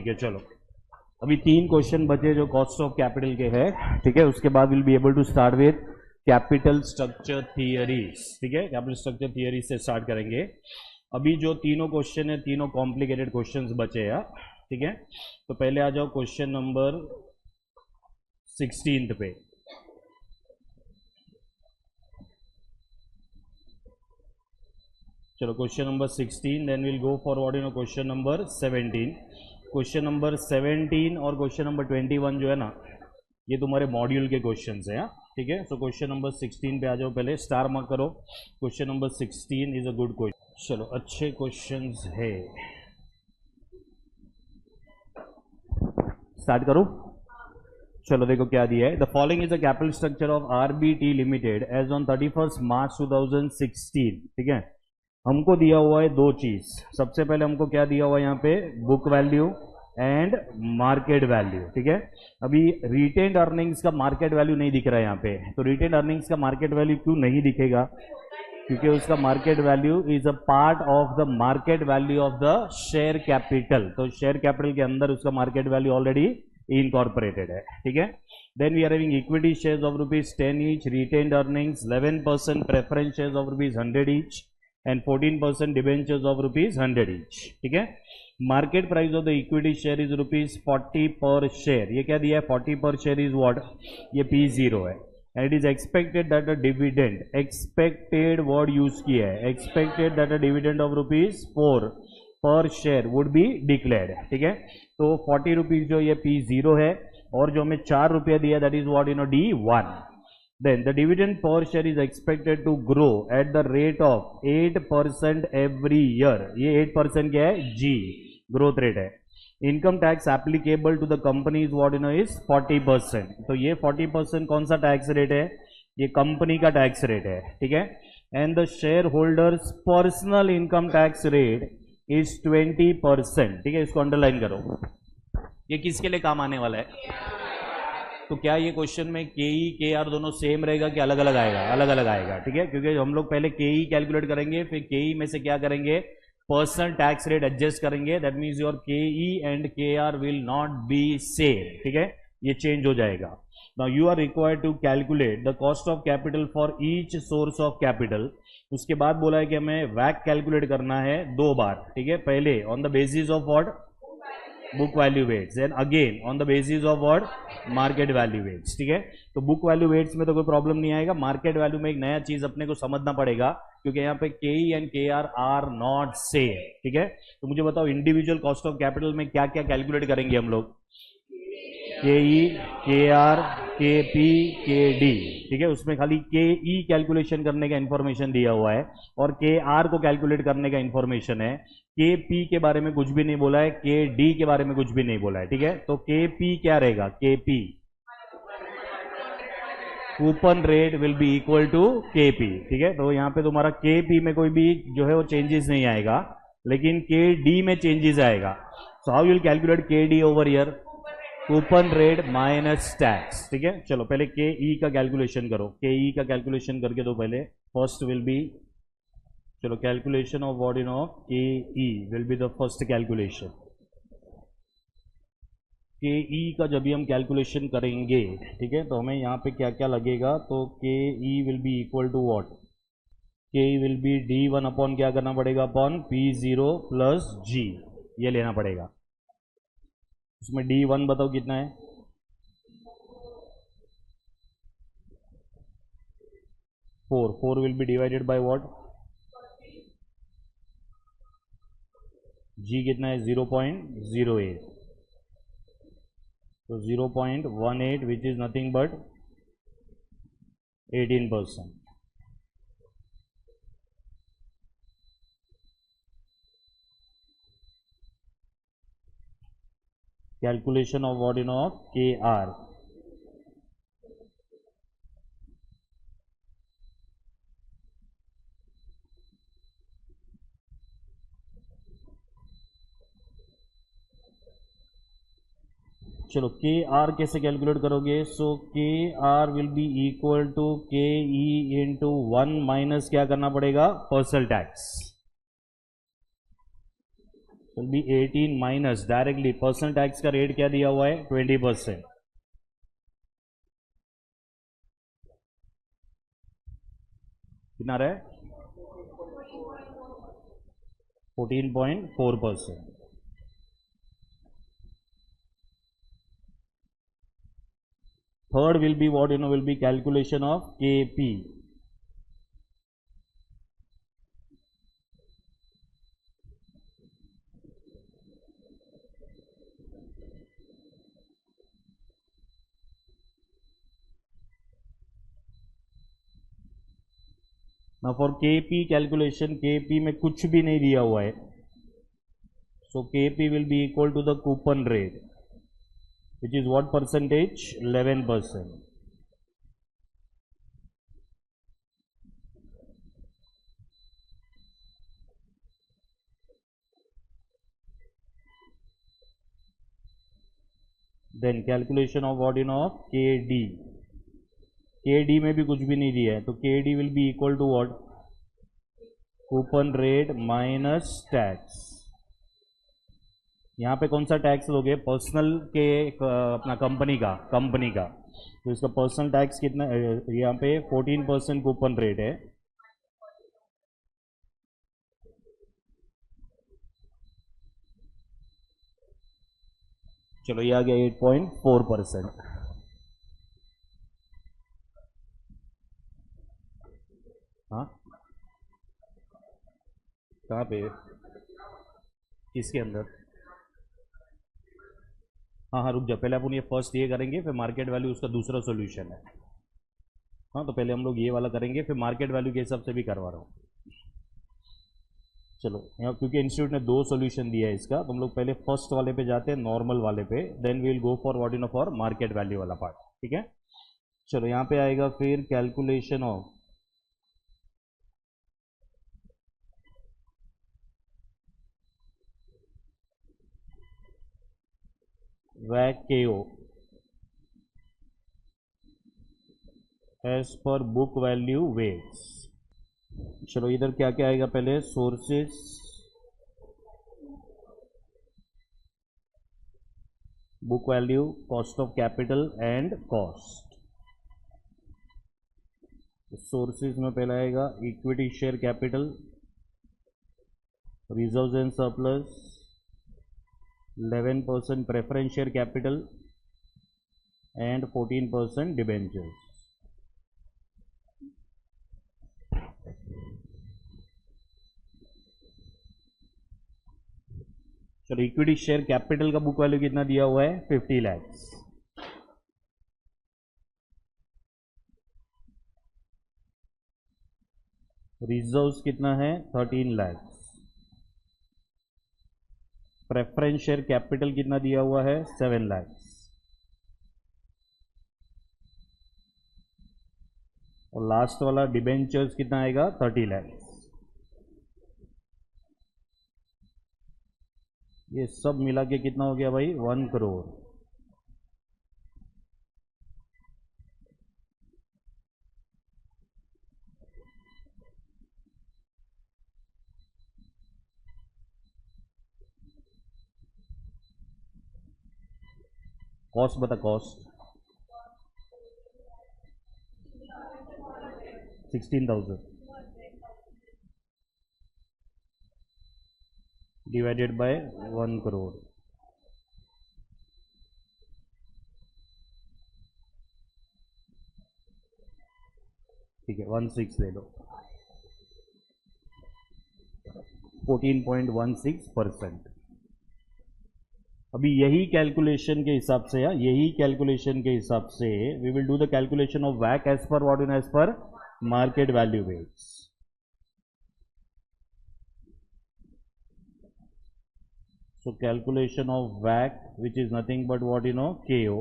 ठीक है, चलो अभी 3 क्वेश्चन बचे जो कॉस्ट ऑफ कैपिटल के हैं, ठीक है। उसके बाद will be able to start with capital structure theories, ठीक है। कैपिटल स्ट्रक्चर थियरी से स्टार्ट करेंगे। अभी जो तीनों क्वेश्चन है, तीनों कॉम्प्लिकेटेड क्वेश्चंस बचे हैं, ठीक है। तो पहले आ जाओ क्वेश्चन नंबर 16 पे। चलो question number 16, then will go forward in question number 17। Question number 17 और क्वेश्चन नंबर 21 जो है ना, ये तुम्हारे मॉड्यूल के क्वेश्चंस हैं, ठीक है। सो क्वेश्चन नंबर 16 पे आ जाओ, पहले स्टार मार्क करो। Question number 16 is a good question. चलो अच्छे क्वेश्चंस है, स्टार्ट करो। चलो देखो क्या दिया है। The following is the capital structure of RBT limited as on 31 March 2016, ठीक है। हमको दिया हुआ है दो चीज। सबसे पहले हमको क्या दिया हुआ है यहाँ पे, book value and market value, ठीक है। अभी रिटेन्ड अर्निंग्स का मार्केट वैल्यू नहीं दिख रहा है यहाँ पे। तो रिटेन्ड अर्निंग्स का मार्केट वैल्यू क्यों नहीं दिखेगा, क्योंकि उसका market value is a part of the market value of the share capital. तो शेयर कैपिटल के अंदर उसका मार्केट वैल्यू ऑलरेडी इनकॉर्पोरेटेड है, ठीक है। Then we are having equity shares of ₹10 each, retained earnings 11%, preference shares of ₹100 each and 14% debentures of ₹100 each, ठीक है। Market price of the equity share is ₹40 per share. ये क्या दिया है, 40 per share is what, ये P0 है। And it is expected that a dividend, expected word use किया है, expected that a dividend of ₹4 पर शेयर वुड बी डिक्लेयर्ड, ठीक है। तो 40 रुपीज जो ये P0 है, और जो हमें ₹4 दिया that is what, D1। Then the dividend per share is expected to grow at the rate of 8% every year. ये 8% क्या है, G ग्रोथ रेट है। Income tax applicable to the company is what is 40%। तो ये 40% कौन सा tax rate है, ये कंपनी का टैक्स रेट है, ठीक है। And the share holders personal income tax rate is 20%, ठीक है। इसको अंडरलाइन करो। ये किसके लिए काम आने वाला है, तो क्या ये क्वेश्चन में केई के आर दोनों सेम रहेगा कि अलग अलग आएगा, अलग अलग आएगा, ठीक है। क्योंकि हम लोग पहले केई कैलकुलेट करेंगे, फिर केई में से क्या करेंगे, पर्सनल टैक्स रेट एडजस्ट करेंगे। That means your K E and K R will not be same, ठीक है, ये चेंज हो जाएगा। Now you are required to calculate the cost of capital for each source of capital. उसके बाद बोला है कि हमें वैक कैलकुलेट करना है 2 बार, ठीक है। पहले on the basis of what, book value weights, and again on the basis of what, market value weights, ठीक है। तो बुक वैल्यू वेट्स में तो कोई प्रॉब्लम नहीं आएगा। मार्केट वैल्यू में एक नया चीज अपने को समझना पड़ेगा, क्योंकि यहाँ पे के and K are not same, ठीक है। तो मुझे बताओ इंडिविजुअल कॉस्ट ऑफ कैपिटल में क्या क्या कैलकुलेट करेंगे हम लोग, के ई, के आर, के पी, के डी, ठीक है। उसमें खाली के ई कैलकुलेशन करने का इंफॉर्मेशन दिया हुआ है, और के आर को कैलकुलेट करने का इंफॉर्मेशन है। के पी के बारे में कुछ भी नहीं बोला है, के डी के बारे में कुछ भी नहीं बोला है, ठीक है। तो के पी क्या रहेगा, K P coupon rate will be equal to K P, ठीक है। तो यहाँ पे तुम्हारा के पी में कोई भी जो है वो चेंजेस नहीं आएगा, लेकिन के डी में चेंजेस आएगा। सो हाउ विल कैलकुलेट के D over here, coupon rate minus tax, ठीक है। चलो पहले के ई का कैलकुलेशन करो, के ई का कैलकुलेशन करके दो पहले। फर्स्ट विल बी, चलो calculation of what of K E will be the first calculation. K E का जब भी हम कैलकुलेशन करेंगे, ठीक है, तो हमें यहाँ पे क्या क्या लगेगा, तो K E will be equal to what, K E will B D1 upon क्या करना पड़ेगा, अपॉन P0 प्लस G, ये लेना पड़ेगा। उसमें D1 बताओ कितना है, 4 will be divided by what, G कितना है 0.08, तो 0.18 which is nothing but 18%। Calculation of what of K R, चलो के आर कैसे कैलकुलेट करोगे, so K R will be equal to K E into 1 minus क्या करना पड़ेगा, personal tax, will be 18 minus directly personal tax का rate क्या दिया हुआ है 20%. कितना रहा है 14.4%. Third will be what will be calculation of KP. Now for KP calculation, KP में कुछ भी नहीं दिया हुआ है, so KP will be equal to the coupon rate, which is what percentage 11%. Then calculation of what of KD. KD में भी कुछ भी नहीं दिया है, तो KD will be equal to what coupon rate minus tax. यहाँ पे कौन सा टैक्स लोगे पर्सनल के अपना कंपनी का तो इसका पर्सनल टैक्स कितना यहाँ पे 14% कूपन रेट है. चलो ये आ गया 8.4%. हाँ कहाँ पे किसके अंदर. हाँ हाँ रुक जा, पहले अपन ये फर्स्ट ये करेंगे फिर मार्केट वैल्यू उसका दूसरा सॉल्यूशन है. हाँ तो पहले हम लोग ये वाला करेंगे फिर मार्केट वैल्यू के हिसाब से भी करवा रहा हूँ. चलो यहाँ क्योंकि इंस्टीट्यूट ने 2 सॉल्यूशन दिया है इसका, तो हम लोग पहले फर्स्ट वाले पे जाते हैं नॉर्मल वाले पे, then we will go for what for market value वाला पार्ट. ठीक है. चलो यहाँ पे आएगा फिर calculation of WACC KO as per book value weights. चलो इधर क्या क्या आएगा पहले sources, book value, cost of capital and cost. Sources में पहला आएगा equity share capital, reserves and surplus, 11% preference share capital and 14% debentures. चलो इक्विटी शेयर कैपिटल का बुक वैल्यू कितना दिया हुआ है 50 लाख. रिजर्व्स कितना है 13 लाख. प्रेफरेंस शेयर कैपिटल कितना दिया हुआ है 7 लाख. और लास्ट वाला डिबेंचर्स कितना आएगा 30 लाख. ये सब मिला के कितना हो गया भाई 1 करोड़. कॉस्ट बता, कॉस्ट 16,000 डिवाइडेड बाय 1 करोड़. ठीक है 16 ले लो. 14.16%. अभी यही कैलकुलेशन के हिसाब से we will do the calculation of WACC as per what as per market value weights. So calculation of WACC, which is nothing but what KO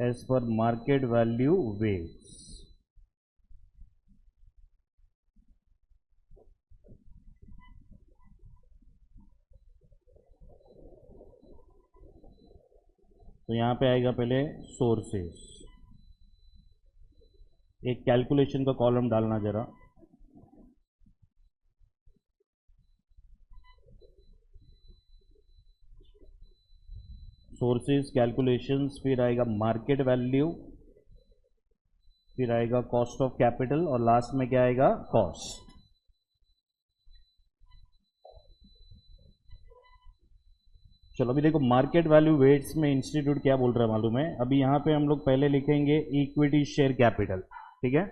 as per market value weights. तो यहाँ पे आएगा पहले sources. एक calculation का column डालना जरा. Sources calculations, फिर आएगा मार्केट वैल्यू, फिर आएगा कॉस्ट ऑफ कैपिटल और लास्ट में क्या आएगा, कॉस्ट। चलो अभी देखो मार्केट वैल्यू वेट्स में इंस्टीट्यूट क्या बोल रहा है मालूम है। अभी यहाँ पे हम लोग पहले लिखेंगे इक्विटी शेयर कैपिटल, ठीक है।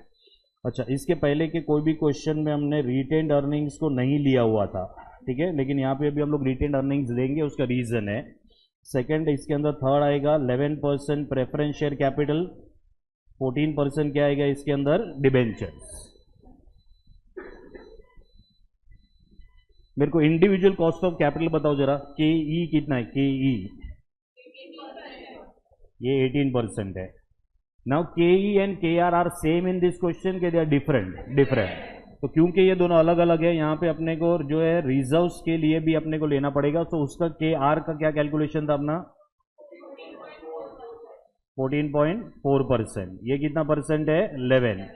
अच्छा, इसके पहले के कोई भी क्वेश्चन में हमने रिटेन्ड अर्निंग्स को नहीं लिया हुआ था, ठीक है, लेकिन यहाँ पे अभी हम लोग रिटेन्ड अर्निंग्स लेंगे, उसका रीजन है। सेकंड, इसके अंदर थर्ड आएगा 11% प्रेफरेंस शेयर कैपिटल, 14% क्या आएगा इसके अंदर, डिबेंचर्स। मेरे को इंडिविजुअल कॉस्ट ऑफ कैपिटल बताओ जरा, के ई कितना है, के ई ये 18% है। Now K E and K R same in this question, के दे आर डिफरेंट। तो क्योंकि ये दोनों अलग अलग है, यहाँ पे अपने को जो है रिजर्व्स के लिए भी अपने को लेना पड़ेगा। तो उसका के आर का क्या कैलकुलेशन था अपना, 14.4%। ये कितना परसेंट है, 11।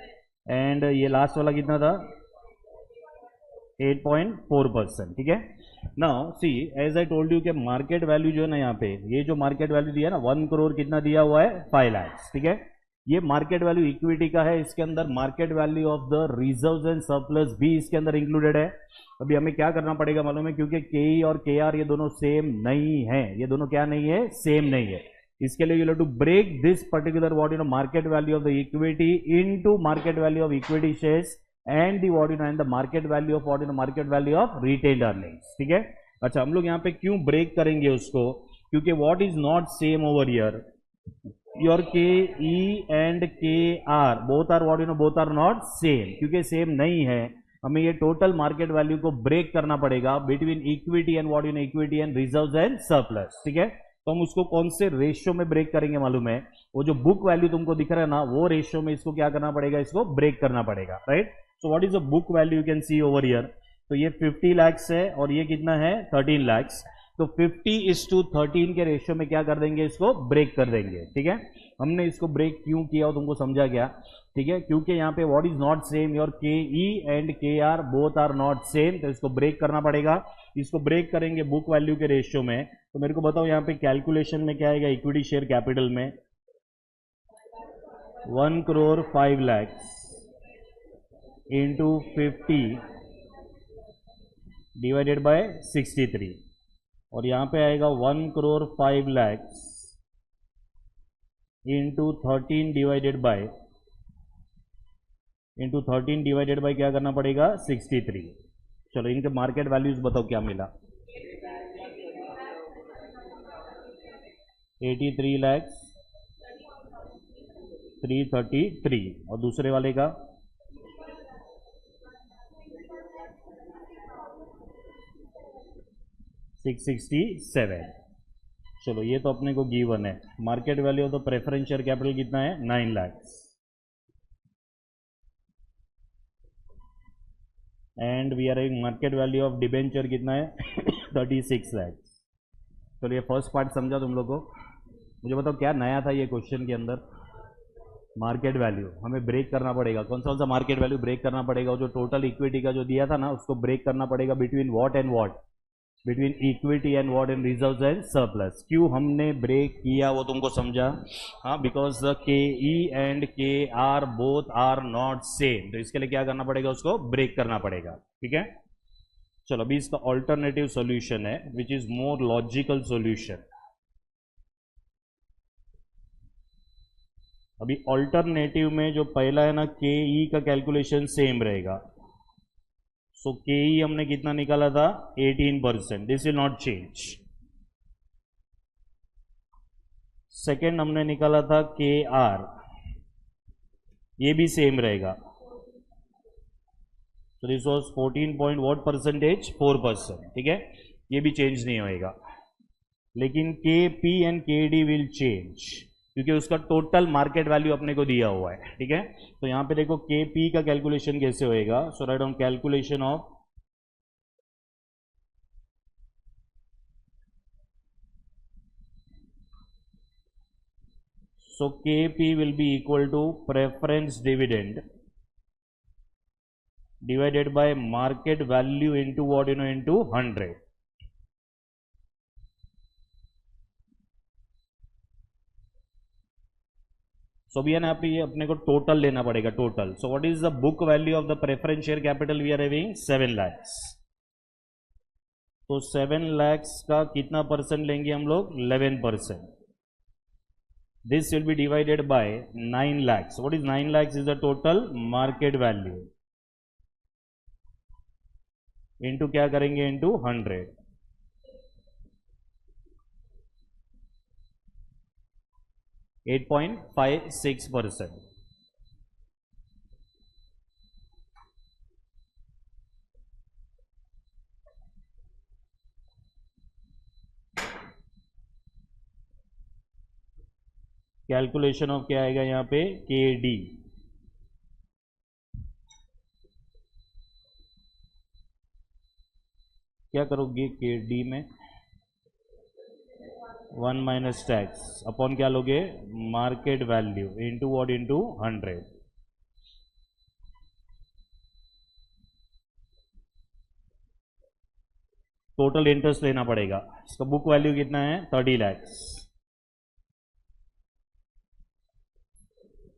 एंड ये लास्ट वाला कितना था, 8.4%, ठीक है। Now see, as I told you कि मार्केट वैल्यू जो है ना, यहाँ पे ये जो मार्केट वैल्यू दिया ना 1 करोड़, कितना दिया हुआ है, 5 लाख, ठीक है। ये मार्केट वैल्यू इक्विटी का है, इसके अंदर market value of the reserves and surplus भी इसके अंदर इंक्लूडेड है। अभी हमें क्या करना पड़ेगा मालूम है, क्योंकि के ई और के आर ये दोनों सेम नहीं है, ये दोनों क्या नहीं है, सेम नहीं है। इसके लिए you have to break this particular what you know market value of the equity into market value of equity shares and the what you know and the market value of what you know market value of retained earnings, ठीक है। अच्छा, हम लोग यहाँ पे क्यों break करेंगे उसको, क्योंकि what is not same over here, your K E and K R both are what you know both are not same. क्योंकि सेम नहीं है, हमें ये टोटल मार्केट वैल्यू को ब्रेक करना पड़ेगा between equity and what you know equity and reserves and surplus, ठीक है। तो हम उसको कौन से रेशियो में ब्रेक करेंगे मालूम है, वो जो बुक वैल्यू तुमको दिख रहा है ना, वो रेशियो में इसको क्या करना पड़ेगा, इसको ब्रेक करना पड़ेगा, right. So what is the book value, you can see over here. तो ये 50 lakhs है और ये कितना है, 13 lakhs। तो 50:13 के रेशियो में क्या कर देंगे, इसको ब्रेक कर देंगे, ठीक है। हमने इसको ब्रेक क्यों किया वो तुमको समझा गया, ठीक है। क्योंकि यहाँ पे what is not same, your K E and K R both are not same, तो इसको ब्रेक करना पड़ेगा। इसको ब्रेक करेंगे बुक वैल्यू के रेशियो में। तो मेरे को बताओ यहाँ पे कैलकुलेशन में क्या आएगा, इक्विटी शेयर कैपिटल में 1 crore 5 lakhs into 50 divided by 63, और यहाँ पे आएगा 1 crore 5 lakhs into 13 divided by क्या करना पड़ेगा, 63। चलो इनके मार्केट वैल्यूज बताओ क्या मिला, 83 lakhs 333, और दूसरे वाले का 667। चलो ये तो अपने को गिवन है। Market value of the preference share capital कितना है, 9 lakhs, and we are market value of debenture कितना है 36 lakhs। चलो ये फर्स्ट पार्ट समझा तुम लोग को। मुझे बताओ क्या नया था ये क्वेश्चन के अंदर, मार्केट वैल्यू हमें ब्रेक करना पड़ेगा। कौन सा मार्केट वैल्यू ब्रेक करना पड़ेगा, जो टोटल इक्विटी का जो दिया था ना, उसको ब्रेक करना पड़ेगा between what and what, between equity and what and reserves and surplus. क्यों हमने ब्रेक किया वो तुमको समझा, हाँ, because the K E and K R both are not same, तो इसके लिए क्या करना पड़ेगा, उसको ब्रेक करना पड़ेगा, ठीक है। चलो अभी इसका ऑल्टरनेटिव सॉल्यूशन है which is more logical solution. अभी ऑल्टरनेटिव में जो पहला है ना, के ई का कैलकुलेशन सेम रहेगा। सो के ई हमने कितना निकाला था, 18%, this will not change. Second हमने निकाला था के आर, ये भी सेम रहेगा। तो दिस वॉज 14.what%, 4%, ठीक है, ये भी चेंज नहीं होएगा। लेकिन के पी एंड के डी विल चेंज, क्योंकि उसका टोटल मार्केट वैल्यू अपने को दिया हुआ है, ठीक है। तो यहां पे देखो के पी का कैलकुलेशन कैसे होएगा। So write down calculation of KP will be equal to preference dividend divided by market value into what, into 100. So भी है ना, ये अपने को टोटल लेना पड़ेगा, total. So what is the book value of the preference share capital we are having? 7 lakhs. तो 7 lakhs का कितना परसेंट लेंगे हम लोग? 11%. This will be divided bye 9 lakhs. What is 9 lakhs? Is the total market value into क्या करेंगे? Into 100. 8.56%. Calculation of क्या आएगा यहाँ पे? के डी. क्या करोगे के डी में? 1 माइनस टैक्स अपॉन क्या लोगे? Market value into what? Into 100. Total interest लेना पड़ेगा. इसका बुक वैल्यू कितना है? 30 lakhs.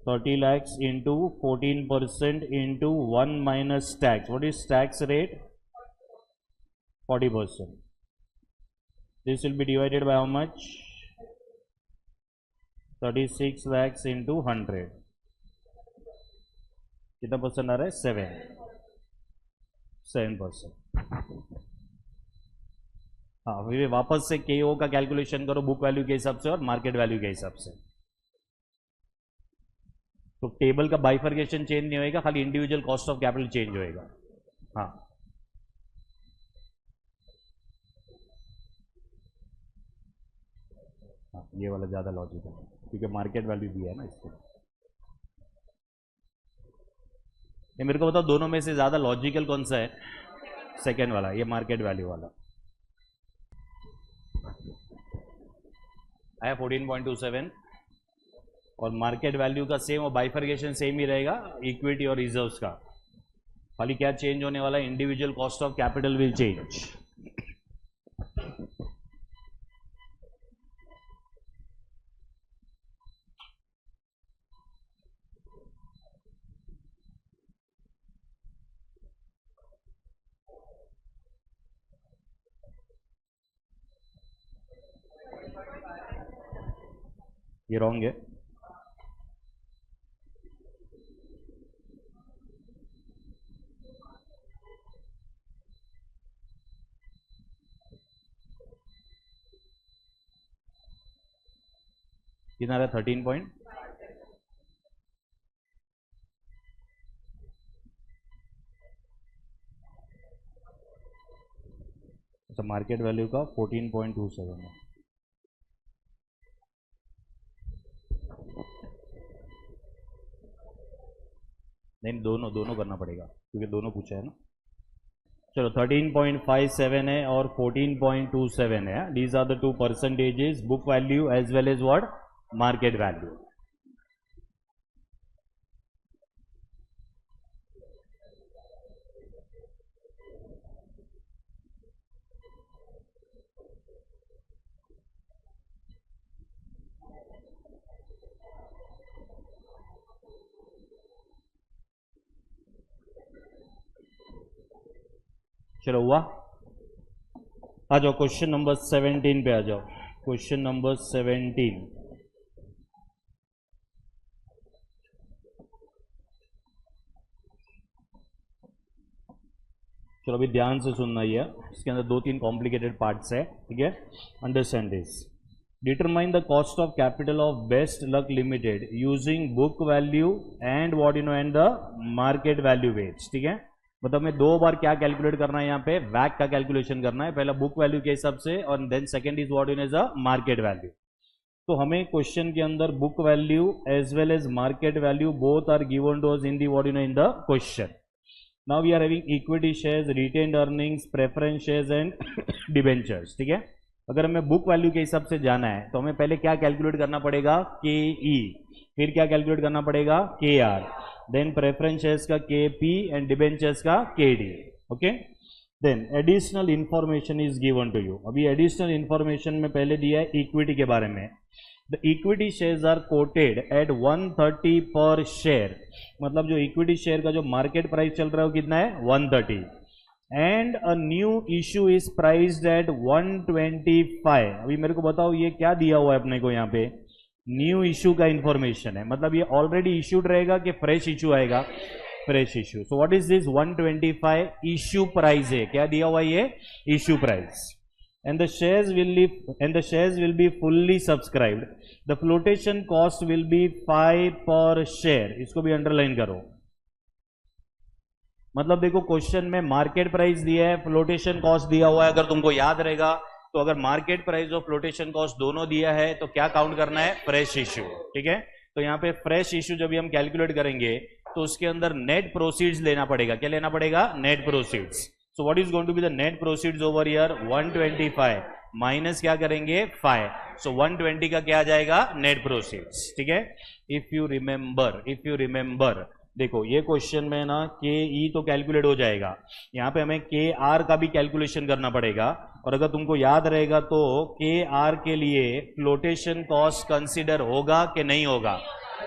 30 lakhs into 14% into 1 minus tax. What is tax rate? 40%. This will be divided by how much? 36 lakhs into 100. कितना percent आ रहा है? 7%. हाँ, फिर वापस से केओ का कैलकुलेशन करो बुक वैल्यू के हिसाब से और मार्केट वैल्यू के हिसाब से. तो टेबल का बाइफर्केशन चेंज नहीं होएगा, खाली individual cost of capital change होएगा. हाँ, ये वाला ज़्यादा लॉजिकल है क्योंकि मार्केट वैल्यू भी है ना इसको. ये मेरे को बताओ दोनों में से ज़्यादा लॉजिकल कौन सा है? सेकेंड वाला, ये मार्केट वैल्यू वाला. आया 14.27. और मार्केट वैल्यू का सेम और बाइफर्केशन सेम ही रहेगा इक्विटी और रिजर्व्स का. खाली क्या चेंज होने वाला है? Individual cost of capital will change. ये रॉन्ग है. कितना रहा? 13 पॉइंट. अच्छा, मार्केट वैल्यू का 14.27 है. नहीं, दोनों करना पड़ेगा क्योंकि दोनों पूछा है ना. चलो 13.57 है और 14.27 है. These are the two percentages, book value as well as what? Market value. चलो हुआ. आ जाओ क्वेश्चन नंबर 17 पे आ जाओ. Question number 17. चलो अभी ध्यान से सुनना ही है, इसके अंदर 2-3 कॉम्प्लिकेटेड पार्ट्स है. ठीक है, understand this. Determine the cost of capital of best luck limited using book value and what you know and the market value weights. ठीक है, मतलब मैं 2 बार क्या कैलकुलेट करना है? यहाँ पे वैक का कैलकुलेशन करना है. पहला बुक वैल्यू के हिसाब से और then second is what you know as a market value. तो हमें क्वेश्चन के अंदर book value as well as market value both are given to us in the what you know in the question. Now we are having equity shares, retained earnings, preference shares and debentures. ठीक है, अगर हमें book value के हिसाब से जाना है तो हमें पहले क्या कैलकुलेट करना पड़ेगा? के ई. फिर क्या कैलकुलेट करना पड़ेगा? के आर. देन प्रेफरेंस शेयर्स का के पी एंड डिबेंचर्स का K D. Okay, then additional information is given to you. अभी एडिशनल इंफॉर्मेशन में पहले दिया है इक्विटी के बारे में. The equity shares are quoted at 130 per share, मतलब जो इक्विटी शेयर का जो मार्केट प्राइस चल रहा है वो कितना है 130, and a new issue is priced eight 125। अभी मेरे को बताओ ये क्या दिया हुआ है अपने को, यहाँ पे न्यू इश्यू का इंफॉर्मेशन है, मतलब ये ऑलरेडी इश्यूड रहेगा कि फ्रेश इश्यू आएगा, fresh issue. So what is this 125 issue price है, क्या दिया हुआ है ये issue price, and the shares will be fully subscribed, the flotation cost will be 5 per share, इसको भी अंडरलाइन करो। मतलब देखो क्वेश्चन में मार्केट प्राइस दिया है, फ्लोटेशन कॉस्ट दिया हुआ है, अगर तुमको याद रहेगा तो अगर मार्केट प्राइस और फ्लोटेशन कॉस्ट दोनों दिया है तो क्या काउंट करना है, फ्रेश इश्यू, ठीक है। तो यहाँ पे फ्रेश इश्यू जब भी हम कैलकुलेट करेंगे तो उसके अंदर नेट प्रोसीड्स लेना पड़ेगा, क्या लेना पड़ेगा, net proceeds. So what is going to be the net proceeds over here, 125 minus क्या करेंगे 5, so 120 का क्या आ जाएगा नेट प्रोसीड्स, ठीक है। इफ यू रिमेंबर देखो ये क्वेश्चन में ना के ई तो कैलकुलेट हो जाएगा, यहाँ पे हमें के आर का भी कैलकुलेशन करना पड़ेगा, और अगर तुमको याद रहेगा तो के आर के लिए फ्लोटेशन कॉस्ट कंसिडर होगा कि नहीं होगा,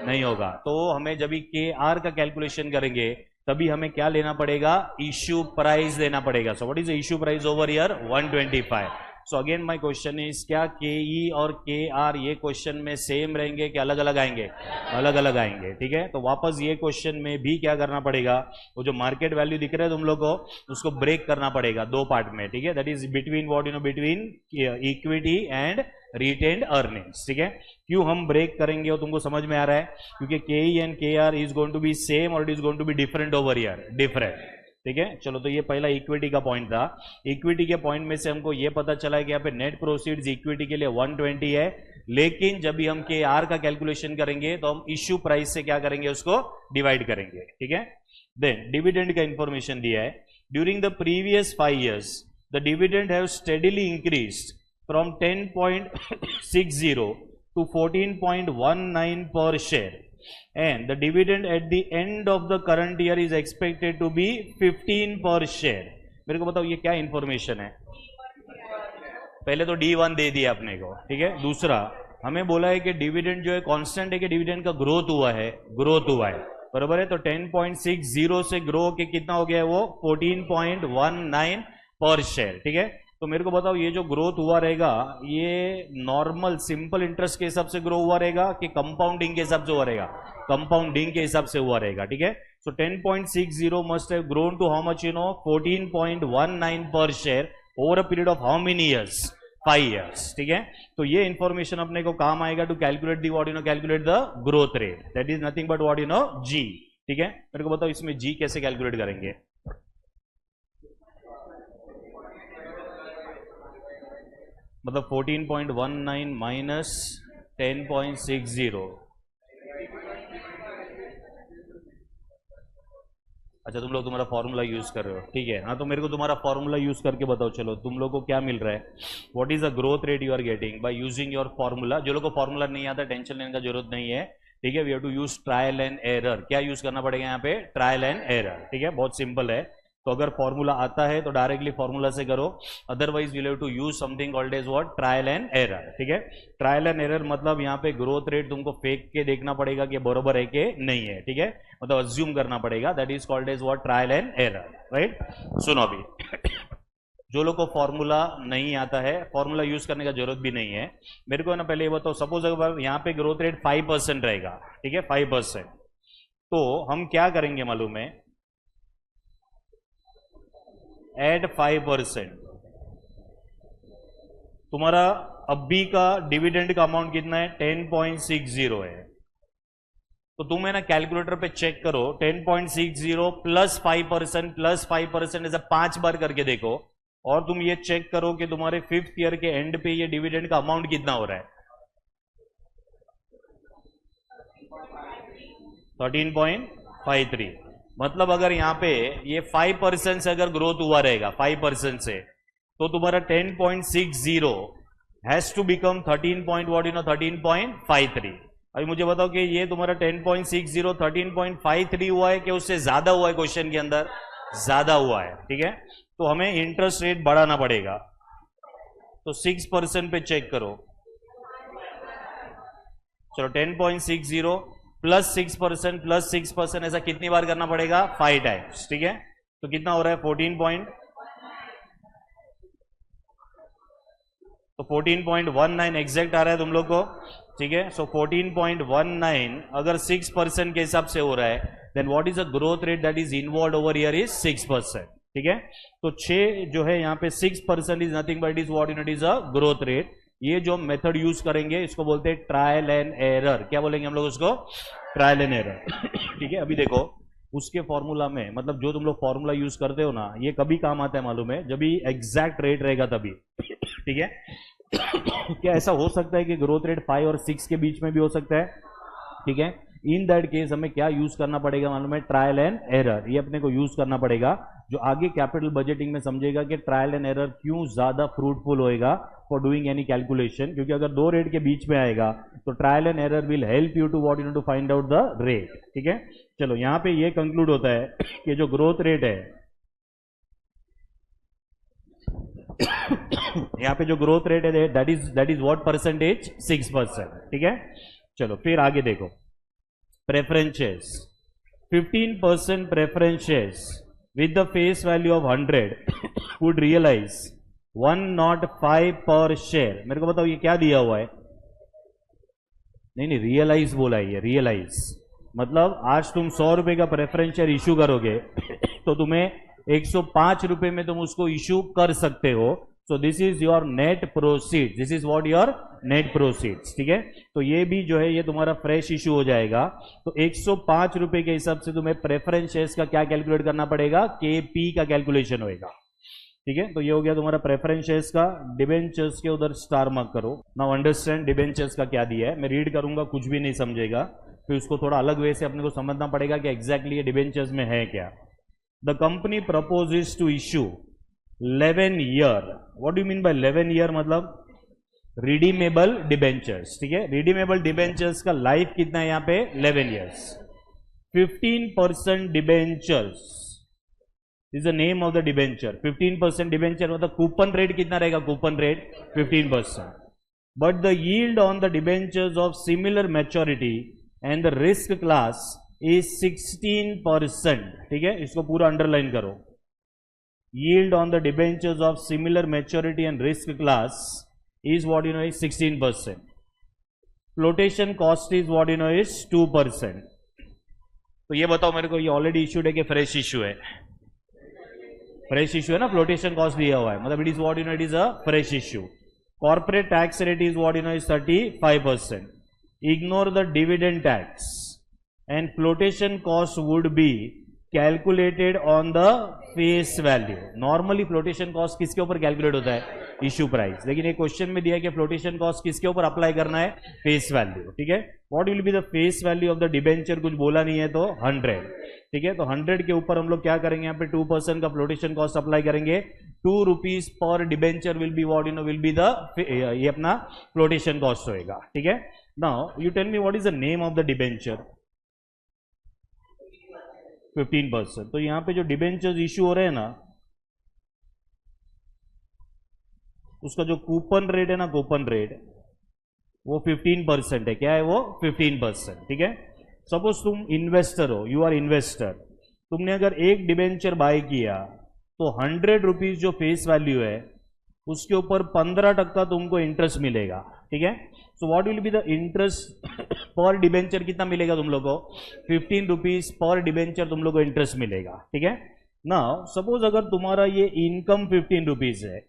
नहीं होगा। तो हमें जब भी के आर का कैलकुलेशन करेंगे तभी हमें क्या लेना पड़ेगा, इश्यू प्राइस लेना पड़ेगा। सो what is the issue price over here 125। So again my question is क्या के ई और के आर ये क्वेश्चन में सेम रहेंगे कि अलग अलग आएंगे, अलग अलग आएंगे, ठीक है। तो वापस ये क्वेश्चन में भी क्या करना पड़ेगा, वो जो मार्केट वैल्यू दिख रहा है तुम लोग को उसको ब्रेक करना पड़ेगा दो पार्ट में, ठीक है। That is between what you know between equity and retained earnings, ठीक है। क्यों हम ब्रेक करेंगे वो तुमको समझ में आ रहा है, क्योंकि K E and K R is going to be same और it is going to be different over here, different, ठीक है। चलो तो ये पहला इक्विटी का पॉइंट था। इक्विटी के पॉइंट में से हमको ये पता चला है कि यहाँ पे नेट प्रोसीड्स इक्विटी के लिए 120 है, लेकिन जब भी हम के आर का कैलकुलेशन करेंगे तो हम इश्यू प्राइस से क्या करेंगे, उसको डिवाइड करेंगे, ठीक है। देन डिविडेंड का इंफॉर्मेशन दिया है, during the previous 5 years the dividend have steadily increased from 10.60 to 14.19 per share, and the dividend at the end of the current year is expected to be 15 per share। मेरे को बताओ ये क्या information है, पहले तो D1 दे दिया अपने को, ठीक है। दूसरा हमें बोला है कि डिविडेंड जो है कांस्टेंट है कि डिविडेंड का ग्रोथ हुआ है, ग्रोथ हुआ है, बराबर है। तो 10.60 से ग्रो के कितना हो गया है वो 14.19 पर शेयर, ठीक है। तो मेरे को बताओ ये जो ग्रोथ हुआ रहेगा ये नॉर्मल सिंपल इंटरेस्ट के हिसाब से ग्रो हुआ रहेगा कि कंपाउंडिंग के हिसाब से हुआ रहेगा, कंपाउंडिंग के हिसाब से हुआ रहेगा, ठीक है। So 10.60 must have grown to how much, you know 14.19 per share over a period of how many years, 5 years, ठीक है। तो ये इंफॉर्मेशन अपने को काम आएगा to calculate the what you know, calculate the growth rate, that is nothing but what you know g, ठीक है। मेरे को बताओ इसमें जी कैसे कैलकुलेट करेंगे, मतलब 14.19 माइनस 10.60, अच्छा तुम लोग तुम्हारा फॉर्मूला यूज कर रहे हो, ठीक है। हाँ तो मेरे को तुम्हारा फॉर्मूला यूज करके बताओ, चलो तुम लोग को क्या मिल रहा है, what is the growth rate you are getting by using your formula. जो लोग को फॉर्मूला नहीं आता टेंशन लेने का जरूरत नहीं है, ठीक है। We have to use trial and error, क्या यूज करना पड़ेगा यहाँ पे, ट्रायल एंड एरर, ठीक है, बहुत सिंपल है। तो अगर फॉर्मूला आता है तो डायरेक्टली फॉर्मूला से करो, otherwise we'll have to use something called as what, trial and error, ठीक है। ट्रायल एंड एरर मतलब यहाँ पे ग्रोथ रेट तुमको फेक के देखना पड़ेगा कि बरोबर है कि नहीं है, ठीक है, मतलब अज्यूम करना पड़ेगा, that is called as what, trial and error, right. सुनो अभी जो लोग को फॉर्मूला नहीं आता है, फॉर्मूला यूज करने का जरूरत भी नहीं है। मेरे को ना पहले ये बताओ, सपोज अगर यहाँ पे ग्रोथ रेट 5% रहेगा, ठीक है, 5%, तो हम क्या करेंगे मालूम है, एड 5%, तुम्हारा अभी का डिविडेंड का अमाउंट कितना है 10.60 है, तो तुम है ना कैलकुलेटर पे चेक करो 10.60 प्लस 5% ऐसा 5 बार करके देखो, और तुम ये चेक करो कि तुम्हारे 5th ईयर के एंड पे ये डिविडेंड का अमाउंट कितना हो रहा है, 13.53। मतलब अगर यहाँ पे ये 5% से अगर ग्रोथ हुआ रहेगा 5% से, तो तुम्हारा 10.60 हैज टू बिकम 13.53। अभी मुझे बताओ कि ये तुम्हारा 10.60 13.53 हुआ है कि उससे ज्यादा हुआ है, क्वेश्चन के अंदर ज्यादा हुआ है, ठीक है। तो हमें इंटरेस्ट रेट बढ़ाना पड़ेगा, तो 6% पे चेक करो, चलो 10.60 प्लस 6% प्लस 6%, ऐसा कितनी बार करना पड़ेगा? 5 टाइम्स, ठीक है। तो कितना हो रहा है? 14.19 एग्जैक्ट आ रहा है तुम लोग को, ठीक है। सो 14.19 अगर 6% के हिसाब से हो रहा है, then what is the growth rate that is involve over year is 6%, ठीक है। तो 6 जो है यहाँ पे 6% is nothing but is what it is a growth rate. ये जो मेथड यूज करेंगे इसको बोलते हैं ट्रायल एंड एरर। क्या बोलेंगे हम लोग उसको? ट्रायल एंड एरर, ठीक है। अभी देखो उसके फॉर्मूला में, मतलब जो तुम लोग फॉर्मूला यूज करते हो ना, ये कभी काम आता है मालूम है? जब भी एग्जैक्ट रेट रहेगा तभी, ठीक है। क्या ऐसा हो सकता है कि ग्रोथ रेट 5 और 6 के बीच में भी हो सकता है? ठीक है। इन दैट केस हमें क्या यूज करना पड़ेगा मालूम है? Trial and error. ये अपने को यूज करना पड़ेगा, जो आगे कैपिटल बजटिंग में समझेगा कि ट्रायल एंड एरर क्यों ज्यादा फ्रूटफुल होएगा फॉर डूइंग एनी कैलकुलेशन। क्योंकि अगर दो रेट के बीच में आएगा तो trial and error will help you to what you to find out the rate, ठीक है। चलो यहां पे ये कंक्लूड होता है कि जो ग्रोथ रेट है यहां पे जो ग्रोथ रेट है दैट इज व्हाट परसेंटेज? 6%, ठीक है। चलो फिर आगे देखो, preferences 15% preferences with the face value of 100 would realize 105 per share। मेरे को बताओ ये क्या दिया हुआ है? नहीं रियलाइज बोला है, ये रियलाइज मतलब आज तुम 100 रुपए का प्रेफरेंस शेयर इशू करोगे तो तुम्हें 105 रुपए में तुम उसको इशू कर सकते हो। So this is your net proceed, this is what your net proceeds, ठीक है। तो ये भी जो है ये तुम्हारा फ्रेश इशू हो जाएगा। तो 105 रुपए के हिसाब से तुम्हें प्रेफरेंस शेयर्स का क्या कैलकुलेट करना पड़ेगा? केपी का कैलकुलेशन होएगा, ठीक है। तो ये हो गया तुम्हारा प्रेफरेंस शेयर्स का। डिबेंचर्स के उधर स्टार मार्क करो। नाउ अंडरस्टैंड डिबेंचर्स का क्या दिया है। मैं रीड करूंगा, कुछ भी नहीं समझेगा, फिर उसको थोड़ा अलग वे से अपने को समझना पड़ेगा कि एग्जैक्टली ये डिबेंचर्स में है क्या। The company proposes to issue 11 year. What do mean by 11 year? मतलब रिडीमेबल डिबेंचर्स, ठीक है। रिडीमेबल डिबेंचर्स का लाइफ कितना है यहाँ पे? 11 years. 15% debentures is the name of the debenture. 15% debenture मतलब कूपन रेट कितना रहेगा? Coupon rate 15%। But the yield on the debentures of similar maturity and the risk class is 16%, ठीक है। इसको पूरा अंडरलाइन करो। yield on the debentures of similar maturity and risk class is what you know is 16%. Flotation cost is what you know is 2%. तो ये बताओ मेरे को, ये ऑलरेडी इश्यूड है कि फ्रेश इश्यू है? फ्रेश इश्यू है ना, फ्लोटेशन कॉस्ट दिया हुआ है, मतलब it is what you no it is a fresh issue. Corporate tax rate is what you know is 35%. Ignore the dividend tax and flotation cost would be calculated on the face value. Normally flotation cost किसके ऊपर calculate होता है? Issue price. लेकिन एक question में दिया कि flotation cost किसके ऊपर अप्लाई करना है? फेस वैल्यू, ठीक है। What will be the face value of the debenture? कुछ बोला नहीं है तो 100, ठीक है। तो 100 के ऊपर हम लोग क्या करेंगे? यहाँ पे 2% का फ्लोटेशन कॉस्ट अप्लाई करेंगे। 2 रुपीज पर debenture will be what you know will be the ये अपना फ्लोटेशन कॉस्ट होएगा, ठीक है। Now you tell me what is the name of the debenture? 15%। तो यहां पे जो डिबेंचर्स इश्यू हो रहे हैं ना, उसका जो कूपन रेट है ना, कूपन रेट वो 15% है। क्या है वो? 15%, ठीक है। सपोज तुम इन्वेस्टर हो, यू आर इन्वेस्टर, तुमने अगर एक डिबेंचर बाय किया तो 100 रुपीज जो फेस वैल्यू है उसके ऊपर 15% तुमको इंटरेस्ट मिलेगा, ठीक है। So what will be the interest पर डिबेंचर? कितना मिलेगा तुम लोग को? 15 रुपीज पर डिबेंचर तुम लोग को इंटरेस्ट मिलेगा, ठीक है ना। सपोज अगर तुम्हारा ये इनकम 15 रुपीज है,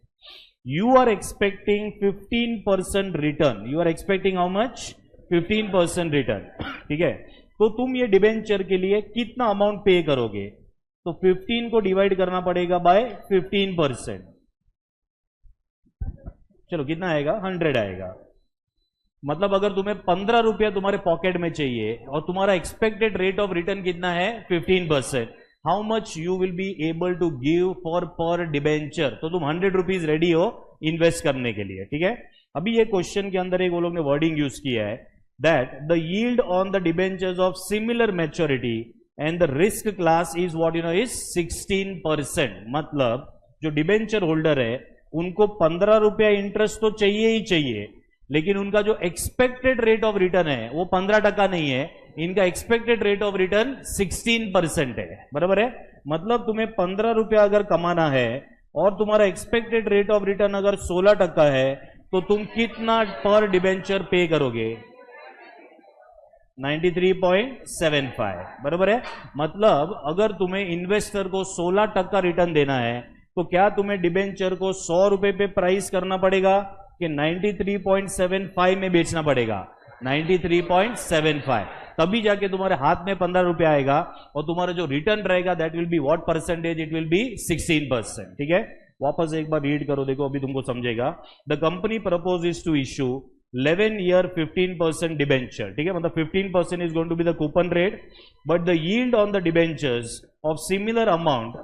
you are expecting 15% return. You are expecting how much? 15% return, ठीक है। तो तुम ये डिबेंचर के लिए कितना अमाउंट पे करोगे? तो 15 को डिवाइड करना पड़ेगा बाय 15%। चलो कितना आएगा? 100 आएगा। मतलब अगर तुम्हें 15 रुपया तुम्हारे पॉकेट में चाहिए और तुम्हारा एक्सपेक्टेड रेट ऑफ रिटर्न कितना है? 15%, how much you will be able to give for per debenture? तो तुम 100 रुपीज रेडी हो इन्वेस्ट करने के लिए, ठीक है। अभी ये क्वेश्चन के अंदर एक वो लोग ने वर्डिंग यूज किया है that the yield on the debentures of similar maturity and the risk class is what you know is 16%। मतलब जो डिबेंचर होल्डर है उनको 15 रुपया इंटरेस्ट तो चाहिए ही चाहिए, लेकिन उनका जो एक्सपेक्टेड रेट ऑफ रिटर्न है वो 15% नहीं है, इनका एक्सपेक्टेड रेट ऑफ रिटर्न 16% है। बराबर है, मतलब तुम्हें 15 रुपया अगर कमाना है और तुम्हारा एक्सपेक्टेड रेट ऑफ रिटर्न अगर 16% है, तो तुम कितना पर डिबेंचर पे करोगे? 93.75। बराबर है, मतलब अगर तुम्हें इन्वेस्टर को 16% रिटर्न देना है, तो क्या तुम्हें डिबेंचर को 100 रुपए पे प्राइस करना पड़ेगा कि 93.75 में बेचना पड़ेगा? 93.75, तभी जाके तुम्हारे हाथ में 15 रुपया आएगा, और तुम्हारा जो रिटर्न रहेगा that will be what percentage? It will be 16%। ठीक है, वापस एक बार रीड करो, देखो अभी तुमको समझेगा। The company proposes to issue 11 year 15% debenture. ठीक है, मतलब 15% is going to be the coupon rate, but the yield on the debentures of similar amount,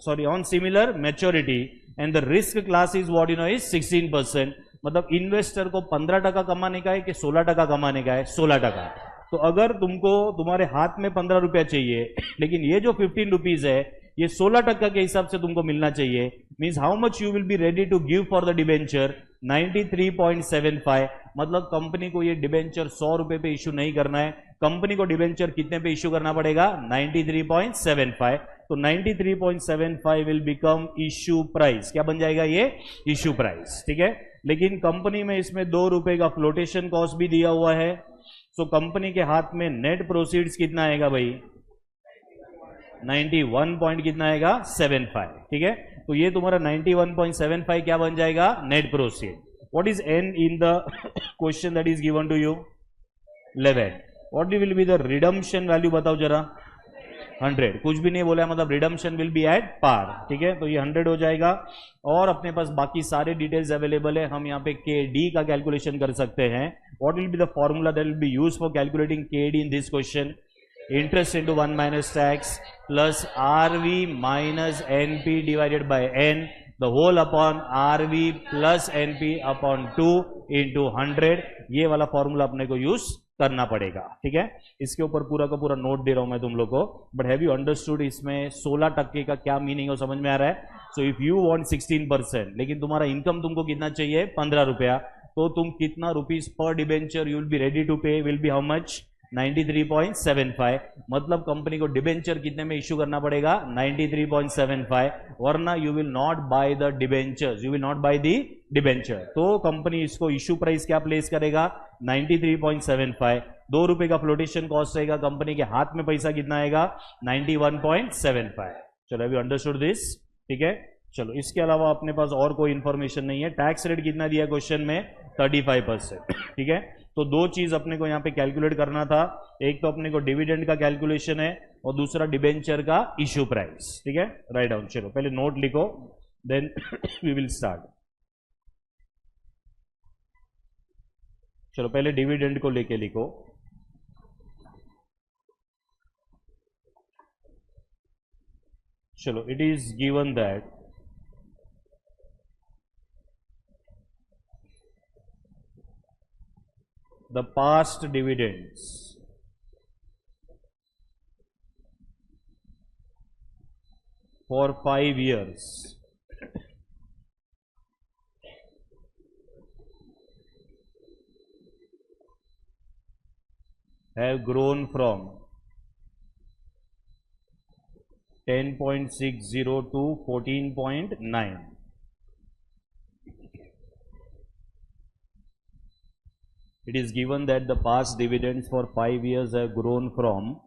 sorry on similar maturity and the risk class is what you know is 16%। मतलब investor को 15% कमाने का है कि 16% कमाने का है? 16%। तो अगर तुमको तुम्हारे हाथ में 15 रुपया चाहिए, लेकिन ये जो 15 रुपीज है ये 16% के हिसाब से तुमको मिलना चाहिए, means how much you will be ready to give for the debenture? 93.75। मतलब कंपनी को ये डिबेंचर 100 रुपए पे इश्यू नहीं करना है, कंपनी को डिबेंचर कितने पे इश्यू करना पड़ेगा? 93.75। तो 93.75 विल बिकम इश्यू प्राइस। क्या बन जाएगा ये? Issue price. ठीक है, लेकिन कंपनी में इसमें 2 रुपए का फ्लोटेशन कॉस्ट भी दिया हुआ है, सो कंपनी के हाथ में नेट प्रोसीड्स कितना आएगा भाई? 91 पॉइंट कितना आएगा? 75। ठीक है, तो ये तुम्हारा 91.75 क्या बन जाएगा? Net proceed. What is an in the question that is given to you? 11। What will be the redemption value? बताओ जरा। 100। कुछ भी नहीं बोला, मतलब redemption will be at par. ठीक है, तो ये 100 हो जाएगा, और अपने पास बाकी सारे डिटेल्स अवेलेबल है। हम यहाँ पे के डी का कैलकुलेशन कर सकते हैं। What will be the formula that will be use for calculating K D in this question? Interest into 1 minus tax plus R V minus N P divided by N, the whole upon R V plus N P upon 2 into 100। ये वाला formula अपने को use करना पड़ेगा। ठीक है, इसके ऊपर पूरा का पूरा नोट दे रहा हूं मैं तुम लोग को, बट हैव यू अंडरस्टूड इसमें 16% का क्या मीनिंग है? समझ में आ रहा है? सो इफ यू वांट 16%, लेकिन तुम्हारा इनकम तुमको कितना चाहिए? 15 रुपया, तो तुम कितना रुपीज पर debenture you will be ready to pay? Will be how much? 93.75। मतलब कंपनी को डिबेंचर कितने में इश्यू करना पड़ेगा? 93.75, वरना you will not by the debentures, you will not by the debenture. तो कंपनी इसको इश्यू प्राइस क्या प्लेस करेगा? 93.75। 2 रुपए का फ्लोटेशन कॉस्ट रहेगा, कंपनी के हाथ में पैसा कितना आएगा? 91.75। चलो, अभी अंडरस्टूड दिस? ठीक है, चलो इसके अलावा अपने पास और कोई इंफॉर्मेशन नहीं है। टैक्स रेट कितना दिया क्वेश्चन में? 35%। ठीक है, तो 2 चीज अपने को यहाँ पे कैलकुलेट करना था, एक तो अपने को डिविडेंड का कैलकुलेशन है, और दूसरा डिबेंचर का इश्यू प्राइस। ठीक है, राइट डाउन। चलो पहले नोट लिखो, देन वी विल स्टार्ट। चलो पहले डिविडेंड को लेके लिखो। चलो, it is given that the past dividends for 5 years have grown from 10.60 to 14.9. It is given that the past dividends for 5 years have grown from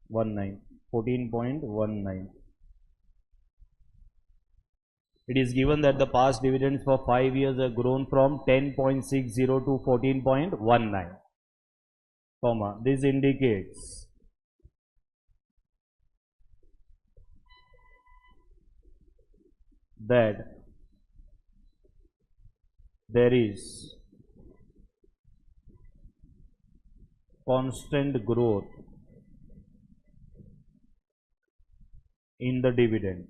14.19. It is given that the past dividends for 5 years have grown from 10.60 to 14.19, comma, this indicates that there is constant growth in the dividend.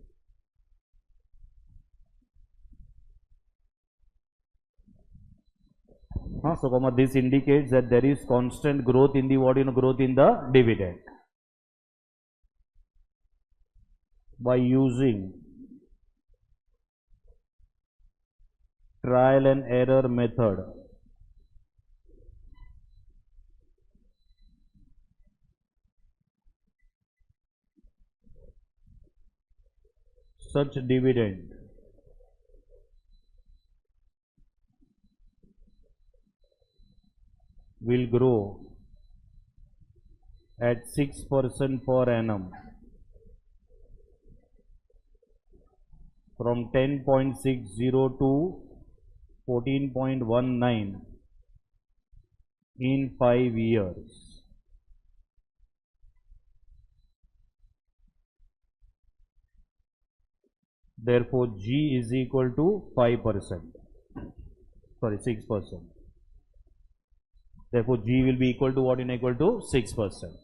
So comma, this indicates that there is constant growth in the growth in the dividend by using trial and error method. Such dividend will grow at 6% per annum from 10.60 to 14.19 in 5 years. Therefore, G is equal to 5%. Sorry, 6%. Therefore, G will be equal to what? In equal to 6%.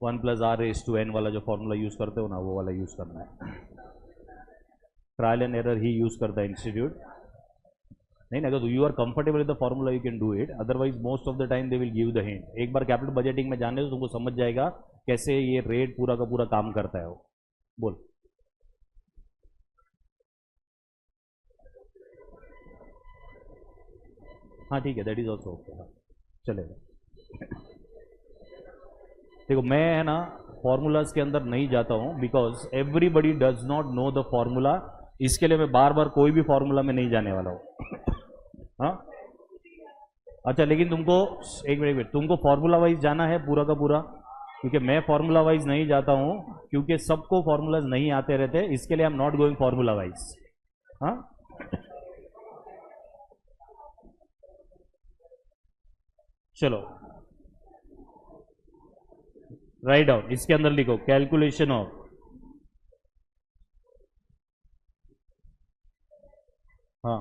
1 plus R raised to n वाला जो formula use करते हो ना, वो वाला use करना है. Trial and error ही यूज करता है इंस्टीट्यूट. नहीं ना, अगर you are comfortable with the formula you can do it, otherwise most of the time they will give the hint. एक बार कैपिटल बजटिंग में जाने तो तुमको समझ जाएगा कैसे ये रेट पूरा का पूरा काम करता है. वो बोल. हाँ ठीक है, दैट इज ऑल्सो ओके. चलेगा. देखो मैं है ना फॉर्मूलाज के अंदर नहीं जाता हूं because everybody does not know the formula. इसके लिए मैं बार बार कोई भी फॉर्मूला में नहीं जाने वाला हूं. हाँ अच्छा, लेकिन तुमको एक मिनट तुमको फॉर्मूला वाइज जाना है पूरा का पूरा, क्योंकि मैं फॉर्मूला वाइज नहीं जाता हूं, क्योंकि सबको फॉर्मूलाज नहीं आते रहते. इसके लिए I am not going formula wise. हाँ चलो राइट डाउन. इसके अंदर लिखो कैलकुलेशन ऑफ हाँ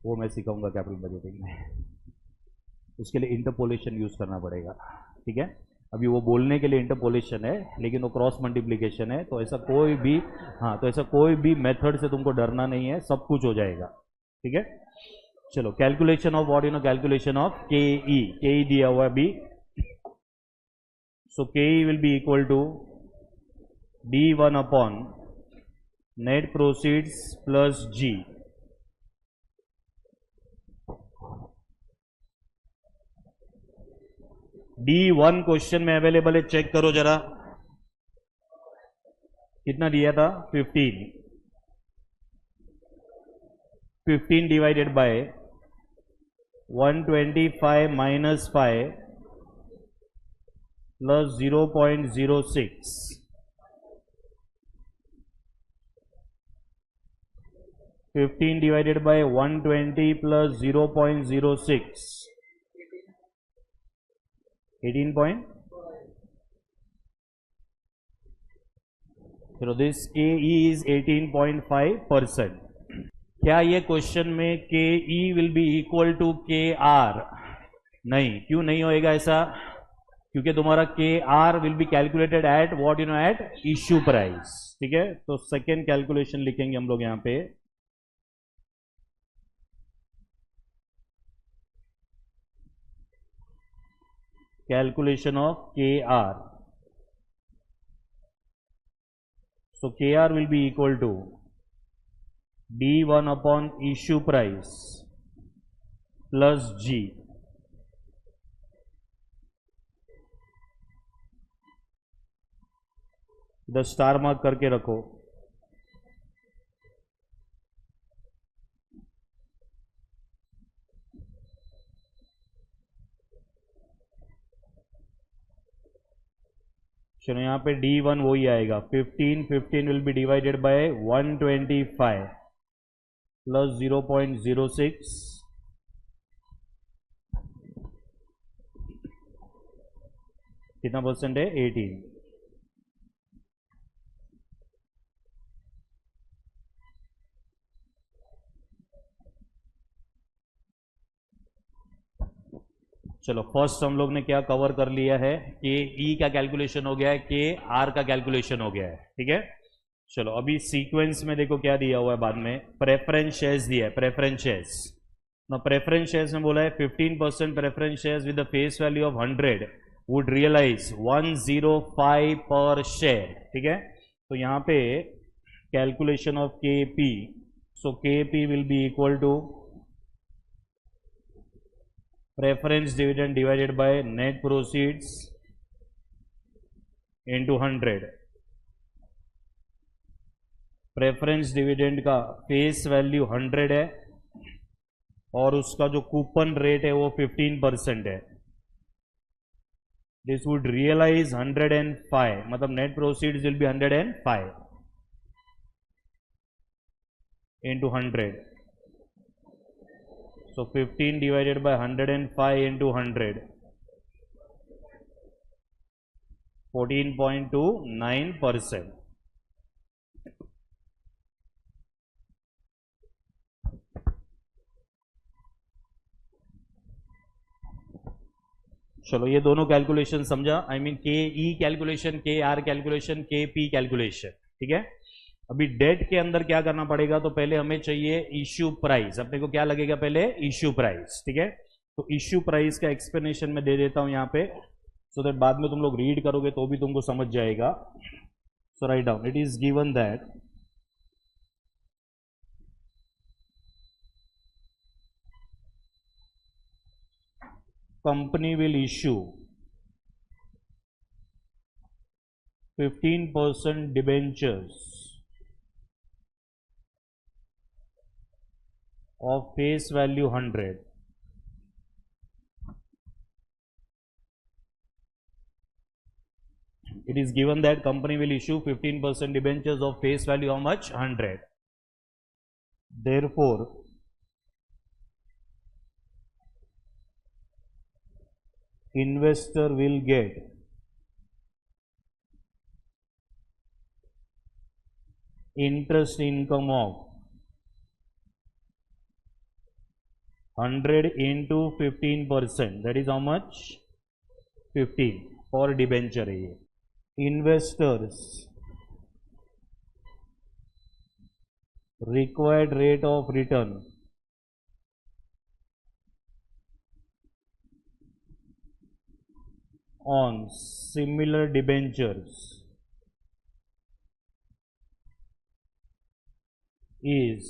वो मैं सिखाऊंगा कैपिटल बजटिंग में. उसके लिए इंटरपोलेशन यूज करना पड़ेगा. ठीक है, अभी वो बोलने के लिए इंटरपोलेशन है, लेकिन वो क्रॉस मल्टीप्लिकेशन है. तो ऐसा कोई भी तो ऐसा कोई भी मेथड से तुमको डरना नहीं है, सब कुछ हो जाएगा. ठीक है, चलो calculation of what calculation of K E दिया हुआ है अभी. So K E will be equal to D1 upon net proceeds plus G. D1 question में अवेलेबल है, चेक करो जरा. कितना दिया था? 15. 15 divided by 125 minus 5 plus 0.06. 15 divided by 120 plus 0.06 18 point. So this KE is 18.5%. क्या ये क्वेश्चन में KE will be equal to KR? नहीं. क्यों नहीं होएगा ऐसा? क्योंकि तुम्हारा KR will be calculated at what at issue price. ठीक है, तो सेकेंड कैलकुलेशन लिखेंगे हम लोग यहां पे. Calculation of KR. So KR will be equal to D1 upon issue price plus G. The star mark करके रखो. चलो यहाँ पे D1 वही आएगा 15 will be divided by 125 plus 0.06. कितना परसेंट है? 18. चलो फर्स्ट हम लोग ने क्या कवर कर लिया है कि ई का कैलकुलेशन हो गया है, के आर का कैलकुलेशन हो गया है. ठीक है, चलो अभी सीक्वेंस में देखो क्या दिया हुआ है बाद में. प्रेफरेंस शेयर्स दिया है. प्रेफरेंस शेयर्स ना, प्रेफरेंस शेयर्स में बोला है 15% preference shares with the face value of 100 would realise 105 per share, ठीक है। तो यहां पे calculation of K P, so K P will be equal to preference dividend divided by net proceeds into 100। Preference dividend का face value 100 है और उसका जो कूपन रेट है वो 15% है। दिस वुड रियलाइज 105, मतलब net proceeds will be 105 into 100. So 15 divided by 105 into 100, 14.29%. चलो ये दोनों कैलकुलेशन समझा, आई मीन के ई कैलकुलेशन, के आर कैलकुलेशन, के पी कैलकुलेशन, ठीक है। अभी डेट के अंदर क्या करना पड़ेगा, तो पहले हमें चाहिए इश्यू प्राइस। अपने को क्या लगेगा, पहले इश्यू प्राइस, ठीक है। तो इश्यू प्राइस का एक्सप्लेनेशन मैं दे देता हूं यहां पे, सो दैट बाद में तुम लोग रीड करोगे तो भी तुमको समझ जाएगा। So write down, it is given that company will issue 15% debentures of face value 100. It is given that company will issue 15% debentures of face value how much, 100. Therefore, investor will get interest income of 100 into 15%, that is how much, 15 for debenture है ये। Investors required rate of return on similar debentures is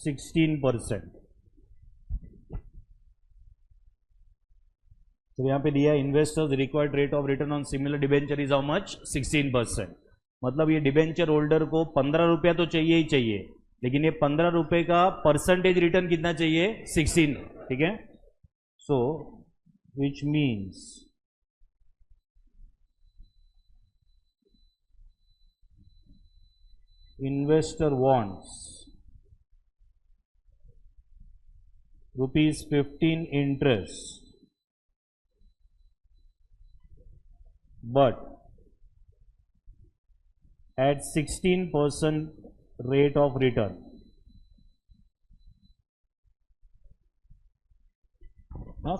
16%। तो यहां पे दिया investors required rate of return on similar debenture is how much, 16%। मतलब ये debenture holder को 15 रुपया तो चाहिए ही चाहिए, लेकिन ये 15 रुपए का परसेंटेज रिटर्न कितना चाहिए, 16, ठीक है। सो which means investor wants ₹15 interest, but at 16% rate of return.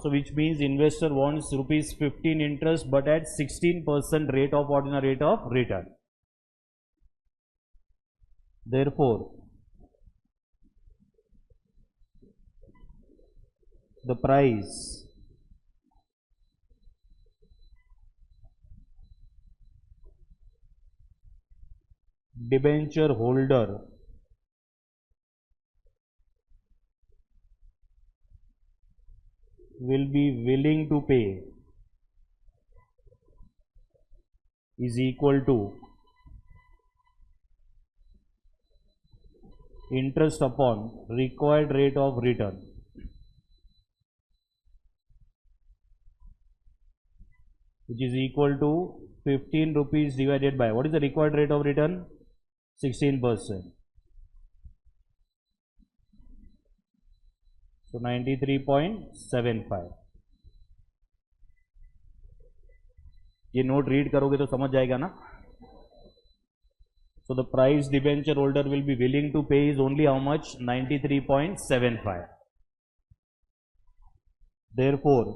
So which means investor wants ₹15 interest but at 16% rate of ordinary rate of return. Therefore, the price debenture holder will be willing to pay is equal to interest upon required rate of return, which is equal to 15 rupees divided by, what is the required rate of return, 16%. So 93.75। ये note read करोगे तो समझ जाएगा ना। So the price debenture holder will be willing to pay is only how much, 93.75. Therefore,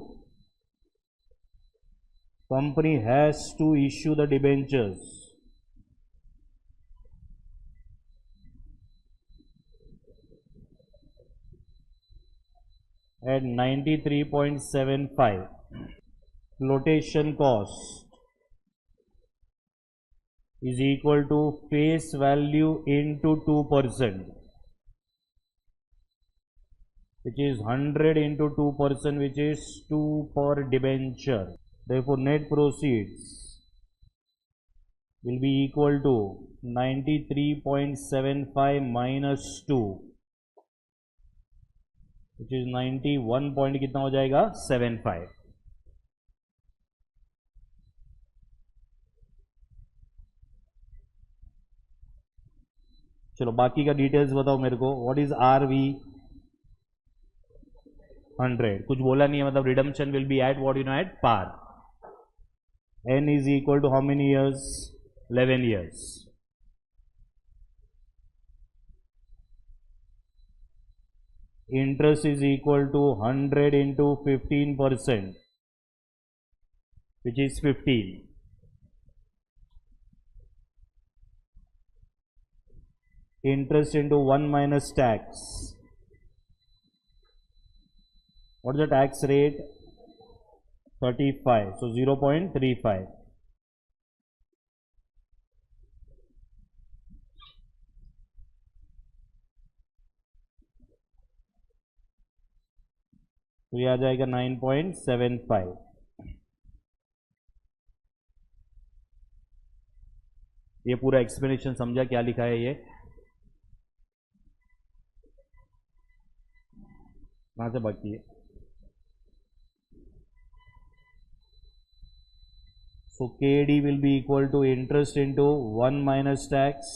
company has to issue the debentures at 93.75 flotation cost is equal to face value into 2%, which is 100 into 2%, which is 2 per debenture. Therefore net proceeds will be equal to 93.75 minus 2, which is 91 point कितना हो जाएगा 75. चलो बाकी का details बताओ मेरे को. What is RV 100, कुछ बोला नहीं है, मतलब redemption will be at what you know at par. N is equal to how many years? 11 years. Interest is equal to 100 into 15%, which is 15. Interest into 1 minus tax. What is the tax rate? 35. So 0.35. तो ये आ जाएगा 9.75. ये पूरा explanation समझा क्या लिखा है ये? कहां से बाकी है? So KD will be equal to interest into 1 minus tax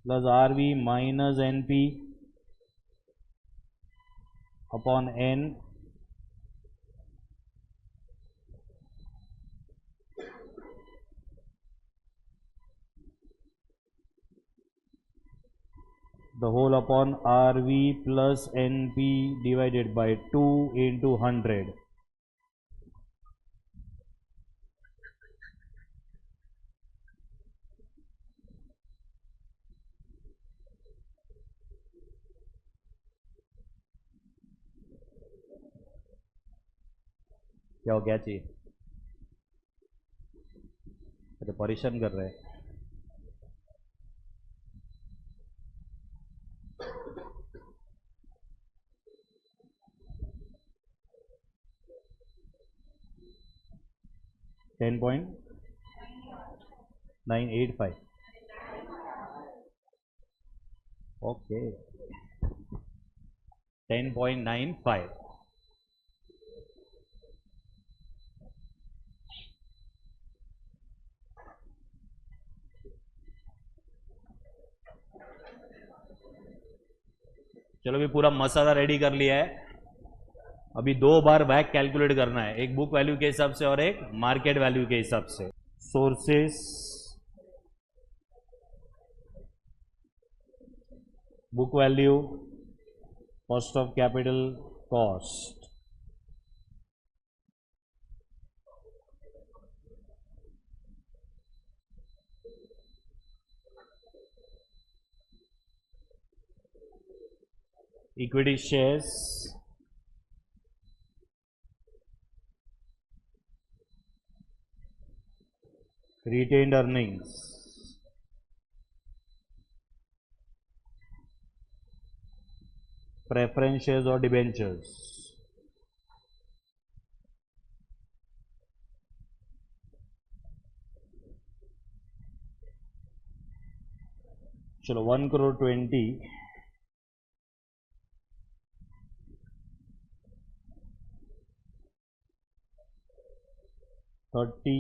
plus RV minus NP upon N the whole upon RV plus NP divided by 2 into 100. क्या हो गया चाहिए? अरे परेशान कर रहे हैं. $10.985. ओके 10.95. चलो भी पूरा मसाला रेडी कर लिया है. अभी 2 बार बैक कैलकुलेट करना है, एक बुक वैल्यू के हिसाब से और एक मार्केट वैल्यू के हिसाब से. Sources, book value, cost of capital, cost. Equity shares, retained earnings, preference shares or debentures, चलो 1 crore 20, 30,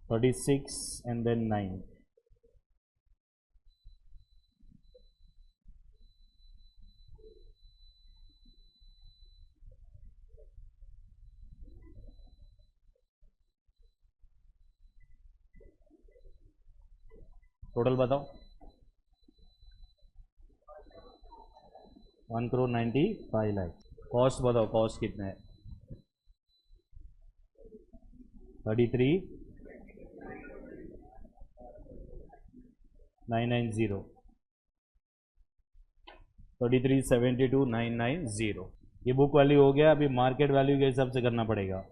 36 and then 9. टोटल बताओ. 1 crore 95 लाख. कॉस्ट बताओ, कॉस्ट कितना है? 33,990. 33,72,990. ये बुक वैल्यू हो गया, अभी मार्केट वैल्यू के हिसाब से करना पड़ेगा।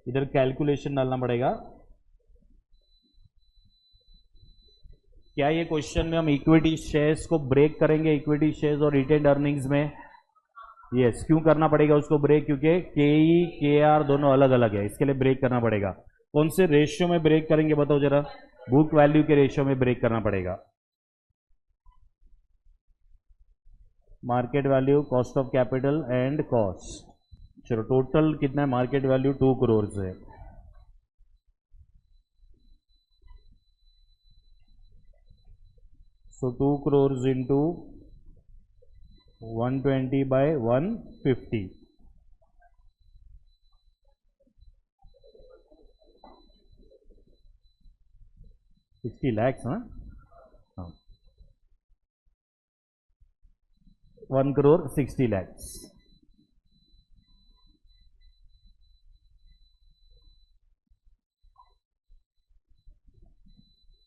इधर कैलकुलेशन डालना पड़ेगा। क्या ये क्वेश्चन में हम इक्विटी शेयर्स को ब्रेक करेंगे, इक्विटी शेयर्स और रिटेन्ड अर्निंग्स में? यस। क्यों करना पड़ेगा उसको ब्रेक? क्योंकि केई केआर दोनों अलग अलग है, इसके लिए ब्रेक करना पड़ेगा। कौन से रेशियो में ब्रेक करेंगे बताओ जरा? बुक वैल्यू के रेशियो में ब्रेक करना पड़ेगा। Market value, cost of capital and cost. चलो टोटल कितना है? मार्केट वैल्यू 2 करोड़ है। सो 2 करोड़ इंटू 120 बाय 150, 60 lakhs ना? 1 crore 60 lakhs।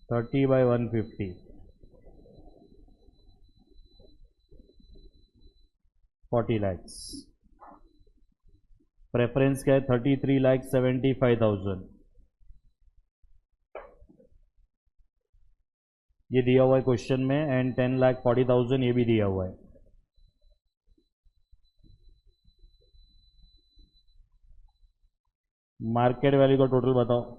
$30 by 150, 40 lakhs। Preference क्या है? 33,75,000। ये दिया हुआ है क्वेश्चन में, एंड 10,40,000 ये भी दिया हुआ है। मार्केट वैल्यू का टोटल बताओ।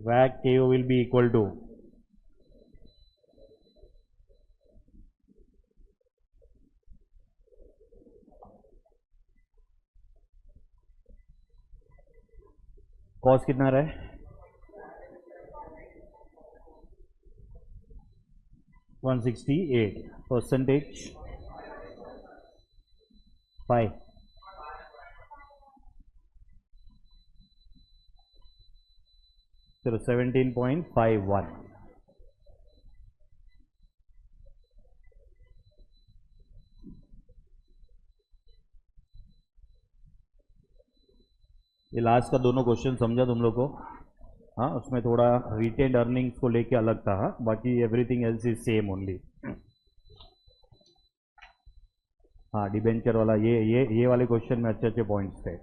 WACC KO will be equal to cost कितना रहा है? 168। परसेंटेज 5। चलो 17.51। ये लास्ट का दोनों क्वेश्चन समझा तुम लोग को? हाँ, उसमें थोड़ा रिटेन्ड अर्निंग्स को लेके अलग था, हाँ? बाकी everything else is same only. हाँ, डिबेंचर वाला ये वाले क्वेश्चन में अच्छे अच्छे पॉइंट्स थे।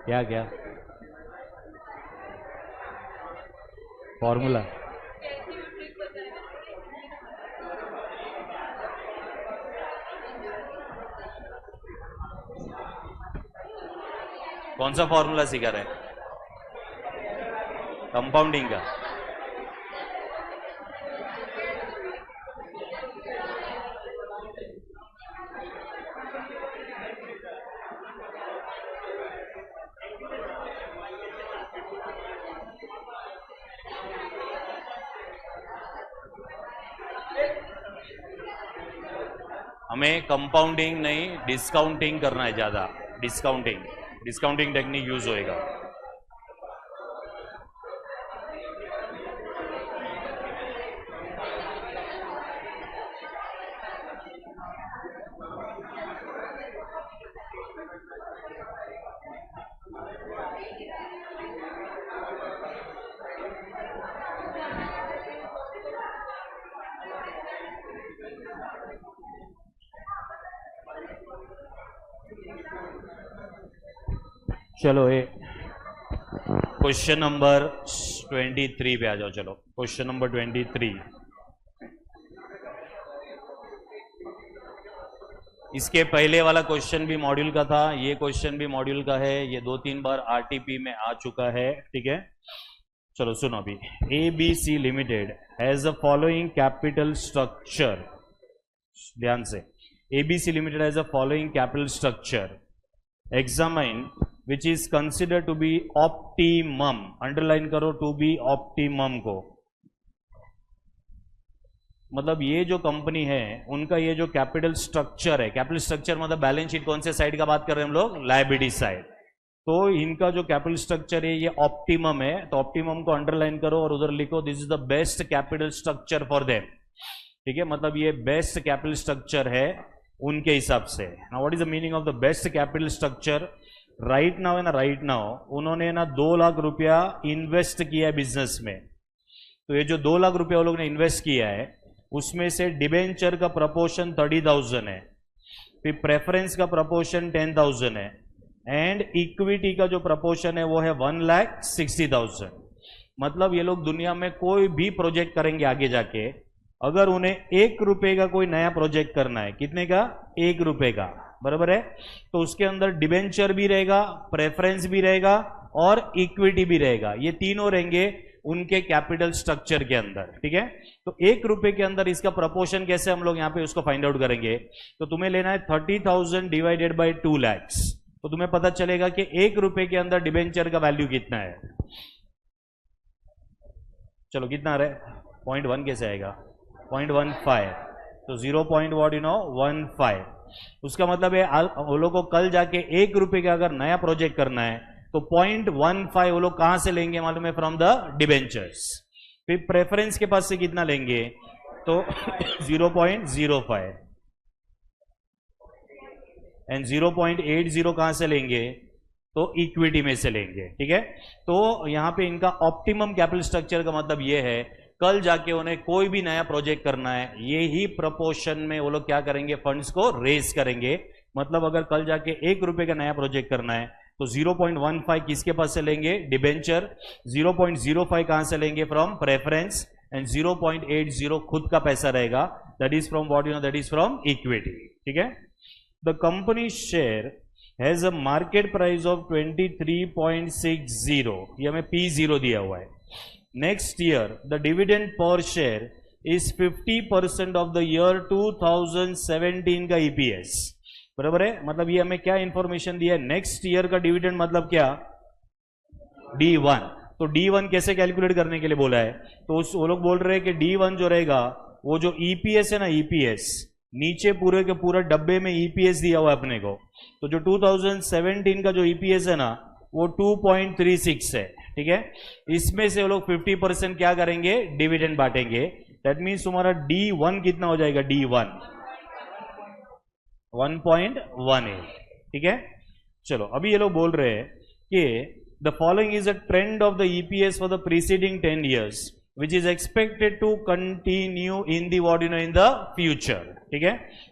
क्या क्या फॉर्मूला? कौन सा फॉर्मूला सिखा रहे हैं? कंपाउंडिंग का? हमें कंपाउंडिंग नहीं, डिस्काउंटिंग करना है ज्यादा। डिस्काउंटिंग टेक्निक यूज होएगा। चलो ये क्वेश्चन नंबर 23 पे आ जाओ। चलो क्वेश्चन नंबर 23। इसके पहले वाला क्वेश्चन भी मॉड्यूल का था, ये क्वेश्चन भी मॉड्यूल का है। ये 2-3 बार आरटीपी में आ चुका है, ठीक है? चलो सुनो अभी। ABC limited has a following capital structure. ध्यान से, ABC limited has a following capital structure examine which is considered to be optimum। Underline करो, टू बी ऑप्टिमम को। मतलब ये जो कंपनी है उनका ये जो कैपिटल स्ट्रक्चर है, कैपिटल स्ट्रक्चर मतलब बैलेंस शीट कौन से साइड का बात कर रहे हैं हम लोग? Liability side. तो इनका जो कैपिटल स्ट्रक्चर है ये ऑप्टिमम है, तो ऑप्टिमम को अंडरलाइन करो और उधर लिखो this is the best capital structure for them. ठीक है, मतलब ये बेस्ट कैपिटल स्ट्रक्चर है उनके हिसाब से। Now what is the meaning of the best capital structure? Right now है ना, राइट नाउ उन्होंने ना 2 लाख रुपया इन्वेस्ट किया है बिजनेस में। तो ये जो 2 लाख रुपया वो लोग ने इन्वेस्ट किया है, उसमें से डिबेंचर का प्रपोर्शन 30,000 है, फिर प्रेफरेंस का प्रपोर्शन 10,000 है, एंड इक्विटी का जो प्रपोर्शन है वो है 1,60,000। मतलब ये लोग दुनिया में कोई भी प्रोजेक्ट करेंगे आगे जाके, अगर उन्हें 1 रुपए का कोई नया प्रोजेक्ट करना है, कितने का? 1 रुपए का, बराबर है, तो उसके अंदर डिबेंचर भी रहेगा, प्रेफरेंस भी रहेगा और इक्विटी भी रहेगा। ये तीनों रहेंगे उनके कैपिटल स्ट्रक्चर के अंदर, ठीक है। तो 1 रुपए के अंदर इसका प्रपोर्शन कैसे हम लोग यहां पे उसको फाइंड आउट करेंगे? तो तुम्हें लेना है 30,000 डिवाइडेड बाई 2 lakhs, तो तुम्हें पता चलेगा कि 1 रुपए के अंदर डिबेंचर का वैल्यू कितना है। चलो कितना आ रहा है? 0.1 कैसे आएगा? 0.15, तो 0.15। उसका मतलब है वो लोग को कल जाके 1 रुपए का अगर नया प्रोजेक्ट करना है तो 0.15 वो लोग कहां से लेंगे मालूम है? From the debentures. फिर प्रेफरेंस के पास से कितना लेंगे? तो 0.05, एंड 0.80 कहां से लेंगे? तो इक्विटी में से लेंगे, ठीक है। तो यहां पे इनका ऑप्टिमम कैपिटल स्ट्रक्चर का मतलब ये है, कल जाके उन्हें कोई भी नया प्रोजेक्ट करना है, ये ही प्रपोर्शन में वो लोग क्या करेंगे? फंड्स को रेज करेंगे। मतलब अगर कल जाके 1 रुपए का नया प्रोजेक्ट करना है तो 0.15 किसके पास से लेंगे? डिबेंचर। 0.05 कहां से लेंगे? फ्रॉम प्रेफरेंस, एंड 0.80 खुद का पैसा रहेगा, that is from what you no, that is from equity, ठीक है। The company share has a market price of 23.60, ये हमें P0 दिया हुआ है। Next year the dividend per share is 50% of the year 2017 का EPS, बराबर है। मतलब ये हमें क्या इंफॉर्मेशन दिया है? नेक्स्ट ईयर का डिविडेंड मतलब क्या? D1। तो D1 कैसे कैलकुलेट करने के लिए बोला है? तो वो लोग बोल रहे हैं कि D1 जो रहेगा, वो जो EPS है ना, EPS नीचे पूरे के पूरे डब्बे में EPS दिया हुआ है अपने को। तो जो 2017 का जो EPS है ना, वो 2.36 है, ठीक है। इसमें से वो लोग 50% क्या करेंगे? डिविडेंड बांटेंगे। दैट मीन्स तुम्हारा D1 कितना हो जाएगा? D1 1.18, ठीक है। चलो अभी ये लोग बोल रहे हैं कि the following is a trend of the EPS for the preceding 10 years which is expected to continue in the what you know in the future, ठीक है।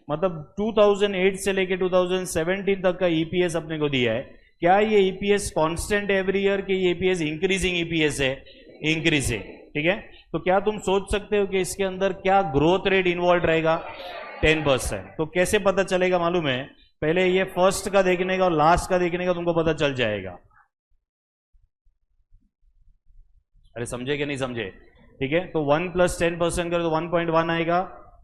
मतलब 2008 से लेके 2017 तक का EPS अपने को दिया है। क्या ये EPS कांस्टेंट एवरी ईयर कि ये EPS इंक्रीजिंग EPS है? इंक्रीजिंग, ठीक है। तो क्या तुम सोच सकते हो कि इसके अंदर क्या ग्रोथ रेट इन्वॉल्व रहेगा? 10%। तो कैसे पता चलेगा मालूम है? पहले ये फर्स्ट का देखने का और लास्ट का देखने का तुमको पता चल जाएगा। अरे समझे कि नहीं समझे? ठीक है, तो 1 + 10% करो तो 1.1 आएगा,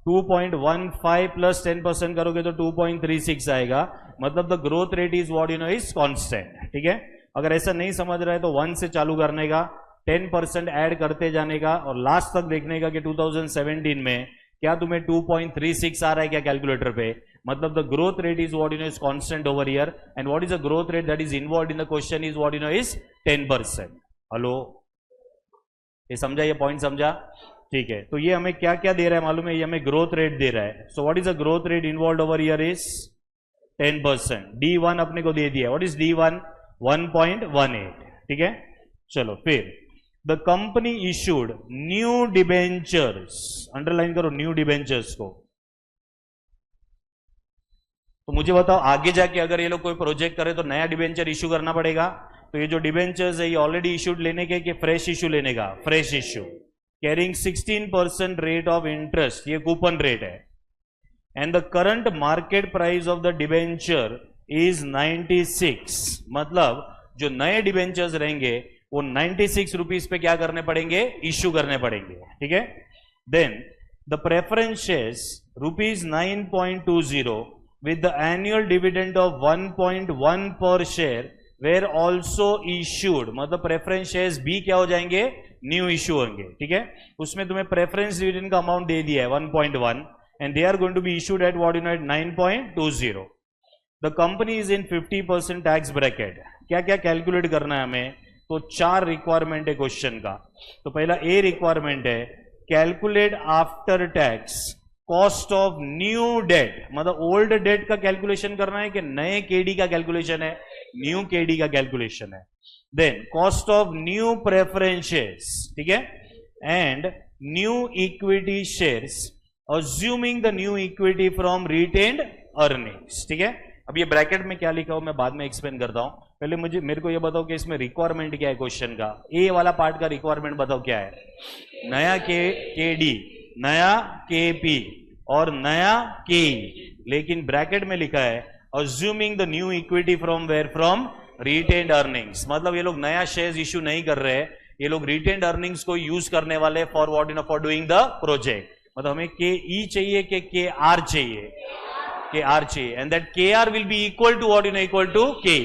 2.15 + 10% करोगे तो 2.36 आएगा। मतलब the growth rate is what you know is constant, ठीक है। अगर ऐसा नहीं समझ रहा है तो 1 से चालू करने का, 10% ऐड करते जाने का और लास्ट तक देखने का कि 2017 में क्या तुम्हें 2.36 आ रहा है क्या कैलकुलेटर पे। मतलब the growth rate is what you know is constant over year, and what is the growth rate that is involved in the question is what you know is 10%। Hello, ये समझा? ये पॉइंट समझा? ठीक है, तो ये हमें क्या क्या दे रहा है मालूम है? ये हमें ग्रोथ रेट दे रहा है। So what is the growth rate involved over year is 10%। D1 अपने को दे दिया। What is D1? 1.18, ठीक है। चलो फिर the company issued new debentures, underline करो न्यू डिबेंचर्स को। तो मुझे बताओ आगे जाके अगर ये लोग कोई प्रोजेक्ट करे तो नया डिबेंचर इशू करना पड़ेगा। तो ये जो डिबेंचर्स है ये ऑलरेडी इशूड लेने के कि फ्रेश इशू लेने का? Fresh issue, carrying 16% rate of interest, ये कूपन रेट है। And the current market price of the debenture is 96। मतलब जो नए डिबेंचर्स रहेंगे वो 96 रुपीज पे क्या करने पड़ेंगे? इश्यू करने पड़ेंगे, ठीक है। Then the preference shares ₹9.20 with the annual dividend of 1.1 per share were also issued। मतलब प्रेफरेंस शेयर्स भी क्या हो जाएंगे? न्यू इश्यू होंगे, ठीक है। उसमें तुम्हें प्रेफरेंस डिविडेंड का अमाउंट दे दिया है 1.1 and they are going to be issued at what you know at 9.20। The company is in 50% tax bracket. क्या क्या कैलकुलेट करना है हमें? तो 4 रिक्वायरमेंट है क्वेश्चन का। तो पहला ए रिक्वायरमेंट है calculate after tax cost of new debt, मतलब ओल्ड डेट का कैलकुलेशन करना है कि नए केडी का कैलकुलेशन है, न्यू केडी का कैलकुलेशन है। Then cost of new preferences, ठीक है, and new equity shares assuming the new equity from retained earnings, ठीक है। अब ये ब्रैकेट में क्या लिखा हो मैं बाद में एक्सप्लेन करता हूं, पहले मेरे को ये बताओ कि इसमें रिक्वायरमेंट क्या है क्वेश्चन का। ए वाला पार्ट का रिक्वायरमेंट बताओ क्या है। नया केडी, नया केपी और नया के, लेकिन ब्रैकेट में लिखा है assuming the new equity from where, from retained earnings. मतलब ये लोग नया शेयर्स इश्यू नहीं कर रहे हैं, ये लोग रिटेन्ड अर्निंग्स को यूज करने वाले for what, in for doing the project. मतलब हमें के ई चाहिए कि के आर चाहिए, के आर चाहिए, and that K R will be equal to what, equal to K.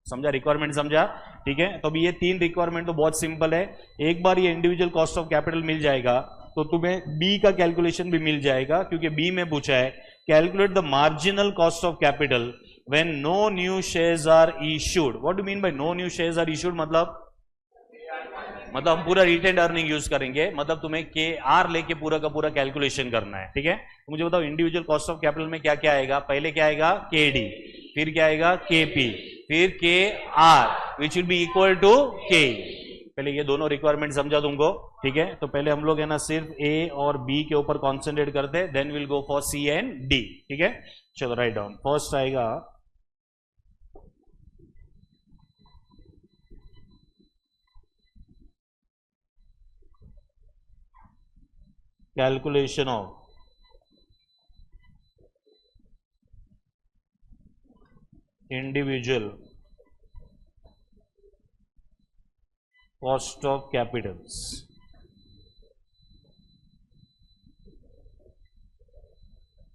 समझा रिक्वायरमेंट, समझा, ठीक है। तो अभी ये तीन रिक्वायरमेंट तो बहुत सिंपल है। एक बार ये इंडिविजुअल कॉस्ट ऑफ कैपिटल मिल जाएगा तो तुम्हें बी का कैलकुलेशन भी मिल जाएगा, क्योंकि बी में पूछा है calculate the marginal cost of capital when no new shares are issued. What do mean by no new shares are issued? मतलब हम पूरा रिटेन्ड अर्निंग यूज करेंगे, मतलब तुम्हें के आर लेके पूरा का पूरा कैलकुलेशन करना है, ठीक है। तो मुझे बताओ इंडिविजुअल कॉस्ट ऑफ कैपिटल में क्या क्या आएगा। पहले क्या आएगा के डी, फिर क्या आएगा के पी, फिर K R which will be equal to K. पहले ये दोनों रिक्वायरमेंट समझा तुमको, ठीक है। तो पहले हम लोग है ना सिर्फ ए और बी के ऊपर कॉन्सेंट्रेट करते हैं, then will go for C and D, ठीक है। चलो राइट डाउन। फर्स्ट आएगा calculation of individual cost of capitals.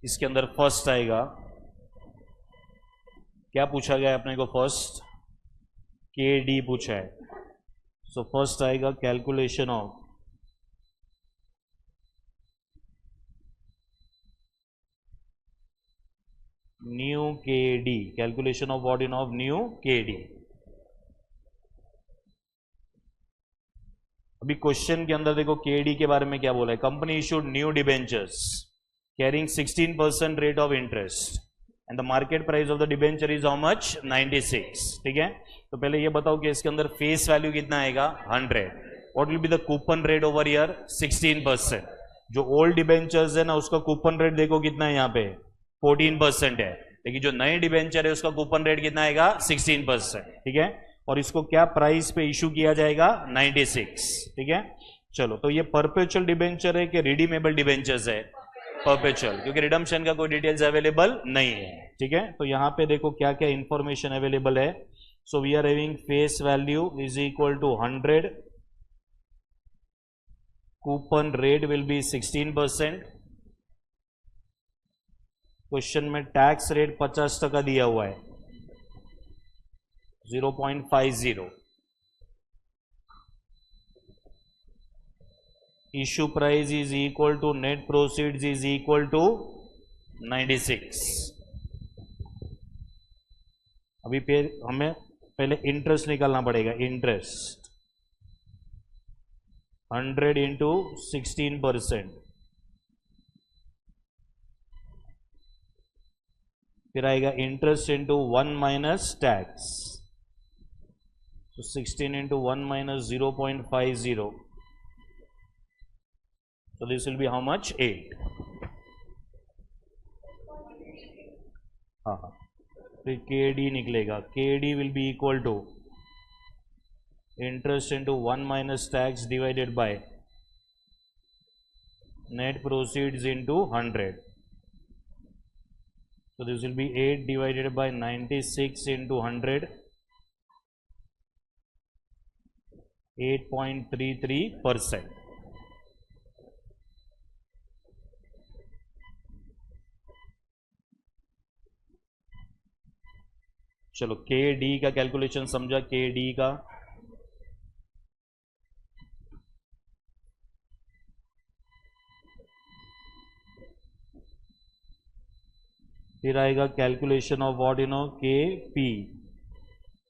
इसके अंदर फर्स्ट आएगा, क्या पूछा गया है अपने को, फर्स्ट के डी पूछा है। सो फर्स्ट आएगा कैलकुलेशन ऑफ न्यू के D, calculation of what, in of new के डी। अभी क्वेश्चन के अंदर देखो केडी के बारे में क्या बोला है। Company issued new debentures carrying 16% rate of interest and the market price of the debenture is how much, 96, ठीक है। तो पहले ये बताओ कि इसके अंदर फेस वैल्यू कितना आएगा, 100। What will be the coupon rate over year, 16%। जो ओल्ड डिबेंचर्स है ना उसका कूपन रेट देखो कितना है, यहाँ पे 14% है, लेकिन जो नए डिबेंचर है उसका कूपन रेट कितना आएगा, 16%, ठीक है। और इसको क्या प्राइस पे इशू किया जाएगा, 96, ठीक है। चलो, तो ये परपेचुअल डिबेंचर है कि रिडीमेबल डिबेंचर्स है, परपेचुअल, क्योंकि रिडम्पशन का कोई डिटेल्स अवेलेबल नहीं है, ठीक है। तो यहाँ पे देखो क्या क्या इंफॉर्मेशन अवेलेबल है। So we are having face value is equal to 100, coupon rate will be 16%, question में टैक्स रेट 50% दिया हुआ है, 0.50, issue price is equal to net proceeds is equal to 96। अभी फिर हमें पहले इंटरेस्ट निकालना पड़ेगा, इंटरेस्ट 100 इंटू 16%, फिर आएगा interest into 1 minus tax, so 16 into 1 minus 0.50, so this will be how much, 8। हाँ, फिर KD निकलेगा, KD will be equal to interest into 1 minus tax divided by net proceeds into 100, so this will be 8 divided by 96 into 100, 8.33%। चलो के D का calculation समझा, के D का फिर आएगा calculation of what, you no, के पी।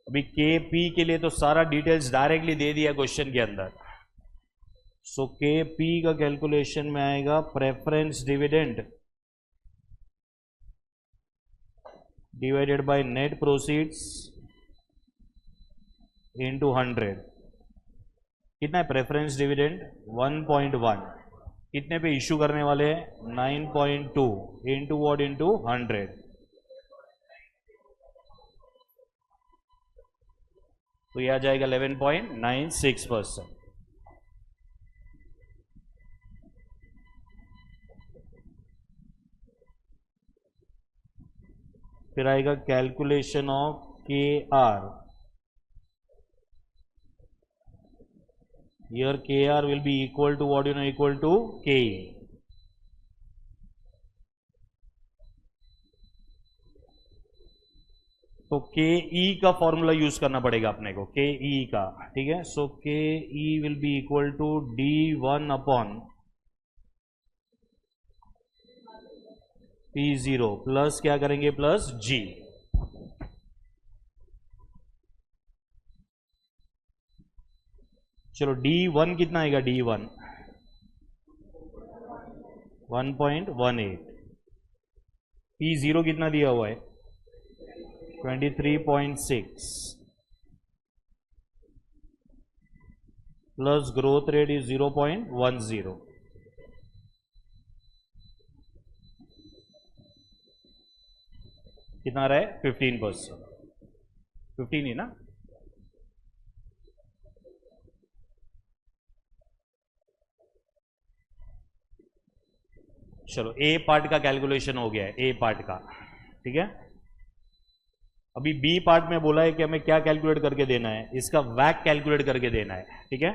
अभी के पी के लिए तो सारा डिटेल्स डायरेक्टली दे दिया क्वेश्चन के अंदर। सो के पी का कैलकुलेशन में आएगा preference dividend divided by net proceeds into 100। कितना है प्रेफरेंस डिविडेंड 1.1, कितने पे इशू करने वाले हैं 9.2 इंटू वॉट इंटू 100, तो यह आ जाएगा 11.96%। फिर आएगा calculation of K are. Here KR will be equal to what, equal to KE. तो KE का फॉर्मूला यूज करना पड़ेगा अपने को, KE का, ठीक है। So KE will be equal to D1 upon P0 plus क्या करेंगे प्लस G। चलो D1 कितना आएगा, D1 1.18, P0 कितना दिया हुआ है 23.6 प्लस ग्रोथ रेट इज 0.10, कितना रहा है 15%, 15 ही ना। चलो ए पार्ट का कैलकुलेशन हो गया है, ए पार्ट का, ठीक है। अभी बी पार्ट में बोला है कि हमें क्या कैलकुलेट करके देना है, इसका वैक कैलकुलेट करके देना है, ठीक है।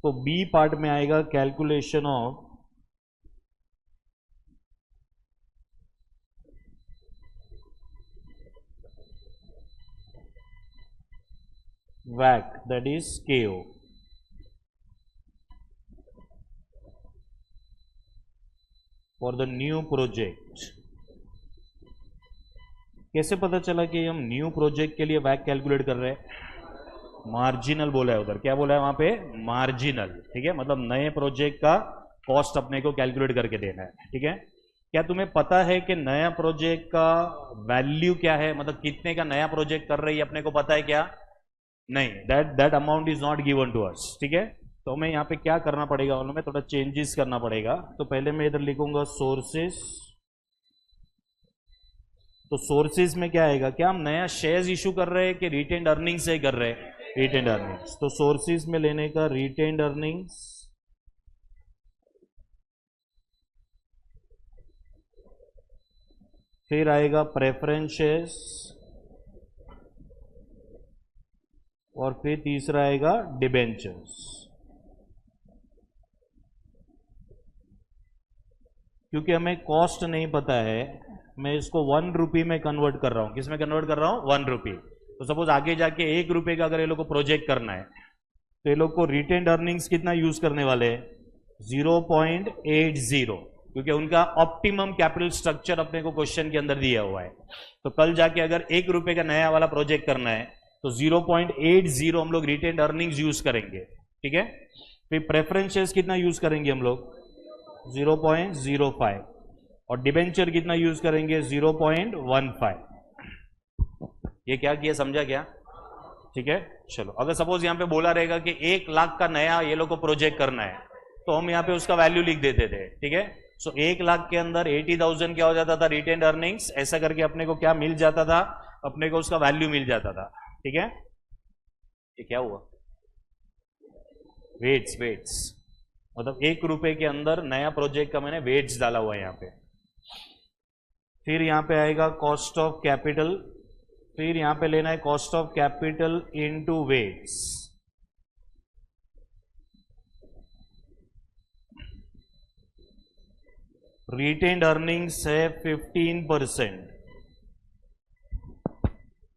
तो बी पार्ट में आएगा कैलकुलेशन ऑफ वैक, दैट इज केओ। For the new project. कैसे पता चला कि हम न्यू प्रोजेक्ट के लिए वैक कैलकुलेट कर रहे हैं, मार्जिनल बोला है उधर, क्या बोला है वहां पे मार्जिनल, ठीक है। मतलब नए प्रोजेक्ट का कॉस्ट अपने को कैलकुलेट करके देना है, ठीक है। क्या तुम्हें पता है कि नया प्रोजेक्ट का वैल्यू क्या है, मतलब कितने का नया प्रोजेक्ट कर रही है, अपने को पता है क्या, नहीं, that amount is not given to us, ठीक है। तो हमें यहाँ पे क्या करना पड़ेगा, उनमें थोड़ा चेंजेस करना पड़ेगा। तो पहले मैं इधर लिखूंगा सोर्सेस। तो सोर्सेज में क्या आएगा, क्या हम नया शेयर्स इशू कर रहे हैं कि रिटेन्ड अर्निंग्स से कर रहे हैं, रिटेन्ड अर्निंग्स। तो सोर्सेज में लेने का रिटेन्ड अर्निंग्स, फिर आएगा प्रेफरेंस शेयर्स, और फिर तीसरा आएगा डिबेंचर्स। क्योंकि हमें कॉस्ट नहीं पता है, मैं इसको 1 रुपी में कन्वर्ट कर रहा हूं। किस में कन्वर्ट कर रहा हूं, 1 रुपी। तो सपोज आगे जाके 1 रुपए का अगर ये लोग को प्रोजेक्ट करना है, तो ये लोग को रिटेन्ड अर्निंग्स कितना यूज करने वाले हैं 0.80, क्योंकि उनका ऑप्टिमम कैपिटल स्ट्रक्चर अपने को क्वेश्चन के अंदर दिया हुआ है। तो कल जाके अगर 1 रुपए का नया वाला प्रोजेक्ट करना है तो 0.80 हम लोग रिटेन्ड अर्निंग्स यूज करेंगे, ठीक है। फिर प्रेफरेंस शेयर्स कितना यूज करेंगे हम लोग 0.05, और डिबेंचर कितना यूज करेंगे 0.15। ये क्या किया, समझा क्या, ठीक है। चलो अगर सपोज यहां पे बोला रहेगा कि 1 लाख का नया ये लोग को प्रोजेक्ट करना है, तो हम यहां पे उसका वैल्यू लिख देते थे, ठीक है। सो 1 लाख के अंदर 80,000 क्या हो जाता था रिटेन्ड अर्निंग्स, ऐसा करके अपने को क्या मिल जाता था, अपने को उसका वैल्यू मिल जाता था, ठीक है। ये क्या हुआ, वेट्स, वेट्स, मतलब 1 रुपए के अंदर नया प्रोजेक्ट का मैंने वेट्स डाला हुआ है यहां पे। फिर यहां पे आएगा कॉस्ट ऑफ कैपिटल, फिर यहां पे लेना है cost of capital into weights. Retained earnings है 15%,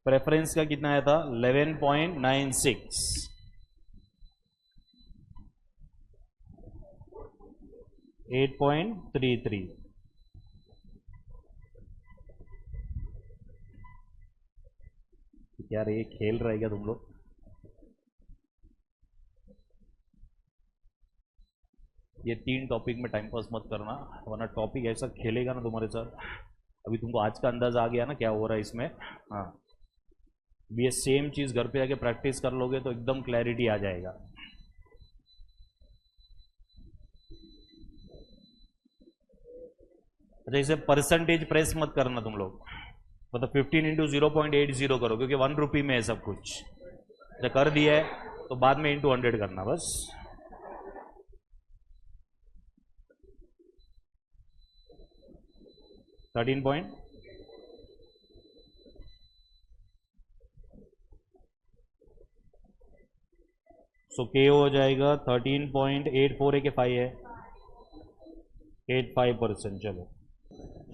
प्रेफरेंस का कितना आया था 11.96, 8.33। यार ये खेल रहा है क्या तुम लोग, ये 3 टॉपिक में टाइम पास मत करना, वरना टॉपिक ऐसा खेलेगा ना तुम्हारे साथ। अभी तुमको आज का अंदाजा आ गया ना क्या हो रहा है इसमें। हाँ, ये सेम चीज़ घर पे जाके प्रैक्टिस कर लोगे तो एकदम क्लैरिटी आ जाएगा। अच्छा, इसे परसेंटेज प्रेस मत करना तुम लोग, मतलब 15 इंटू 0.80 करो, क्योंकि 1 रुपी में है सब कुछ। जब कर दिया है तो बाद में इंटू 100 करना बस। थर्टीन पॉइंट सो के हो जाएगा 13.84 है कि 5 है, 85%। चलो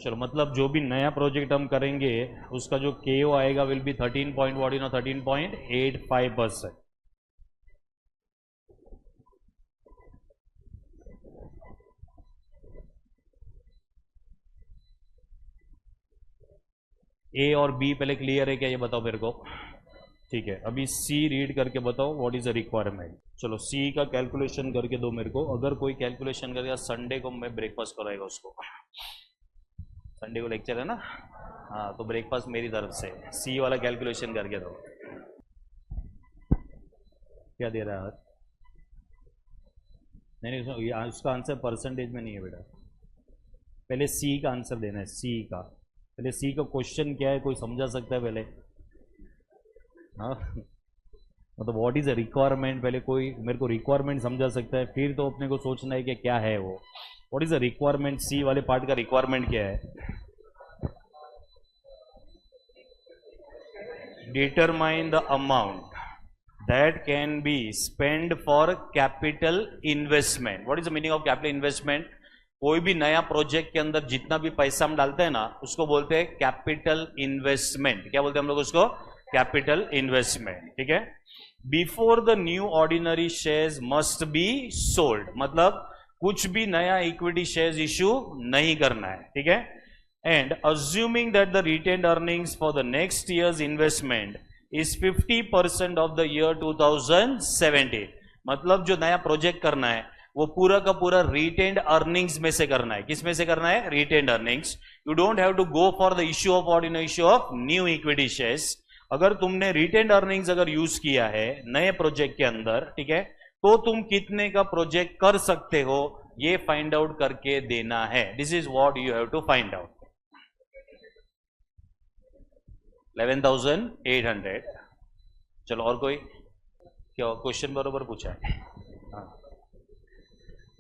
चलो, मतलब जो भी नया प्रोजेक्ट हम करेंगे उसका जो केओ आएगा विल बी 13.85%। ए और बी पहले क्लियर है क्या, ये बताओ मेरे को। ठीक है, अभी सी रीड करके बताओ व्हाट इज द रिक्वायरमेंट। चलो सी का कैलकुलेशन करके दो मेरे को। अगर कोई कैलकुलेशन करेगा संडे को मैं ब्रेकफास्ट कराएगा उसको। संडे को लेक्चर है ना, हाँ, तो ब्रेकफास्ट मेरी तरफ से। सी वाला कैलकुलेशन करके दो। क्या दे रहा है? नहीं नहीं, उसका आंसर परसेंटेज में नहीं है बेटा, पहले सी का आंसर देना है। सी का पहले, सी का क्वेश्चन क्या है कोई समझा सकता है पहले? हाँ, मतलब व्हाट इज अ रिक्वायरमेंट, पहले कोई मेरे को रिक्वायरमेंट समझा सकता है, फिर तो अपने को सोचना है कि क्या है वो। व्हाट इज अ रिक्वायरमेंट, सी वाले पार्ट का रिक्वायरमेंट क्या है? Determine the amount that can be spent for capital investment. What is the meaning of capital investment? कोई भी नया प्रोजेक्ट के अंदर जितना भी पैसा हम डालते हैं ना, उसको बोलते हैं कैपिटल इन्वेस्टमेंट। क्या बोलते हैं हम लोग उसको? Capital investment. ठीक है। Before the new ordinary shares must be sold, मतलब कुछ भी नया इक्विटी शेयर्स इश्यू नहीं करना है। ठीक है। And assuming that the retained earnings for the next years investment is 50% of the year 2017, मतलब जो नया प्रोजेक्ट करना है वो पूरा का पूरा रिटेन्ड अर्निंग्स में से करना है। किस में से करना है? Retained earnings. You don't have to go for the issue of ordinary issue of new equity shares. अगर तुमने रिटेन्ड अर्निंग्स अगर यूज किया है नए प्रोजेक्ट के अंदर, ठीक है, तो तुम कितने का प्रोजेक्ट कर सकते हो ये फाइंड आउट करके देना है। This is what you have to find out. 11,800। चलो, और कोई क्या क्वेश्चन बरोबर पूछा है? हाँ,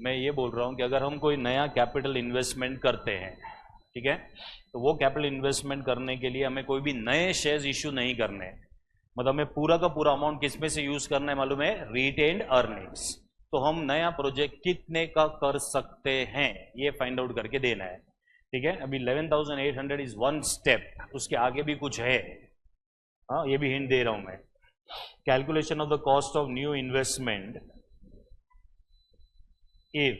मैं ये बोल रहा हूं कि अगर हम कोई नया कैपिटल इन्वेस्टमेंट करते हैं, ठीक है, तो वो कैपिटल इन्वेस्टमेंट करने के लिए हमें कोई भी नए शेयर्स इश्यू नहीं करने, मतलब हमें पूरा का पूरा अमाउंट किस में से यूज करना है मालूम है? Retained earnings. तो हम नया प्रोजेक्ट कितने का कर सकते हैं ये फाइंड आउट करके देना है। ठीक है। अभी 11,800 इज वन स्टेप, उसके आगे भी कुछ है। हाँ, ये भी हिंट दे रहा हूं मैं। Calculation of the cost of new investment if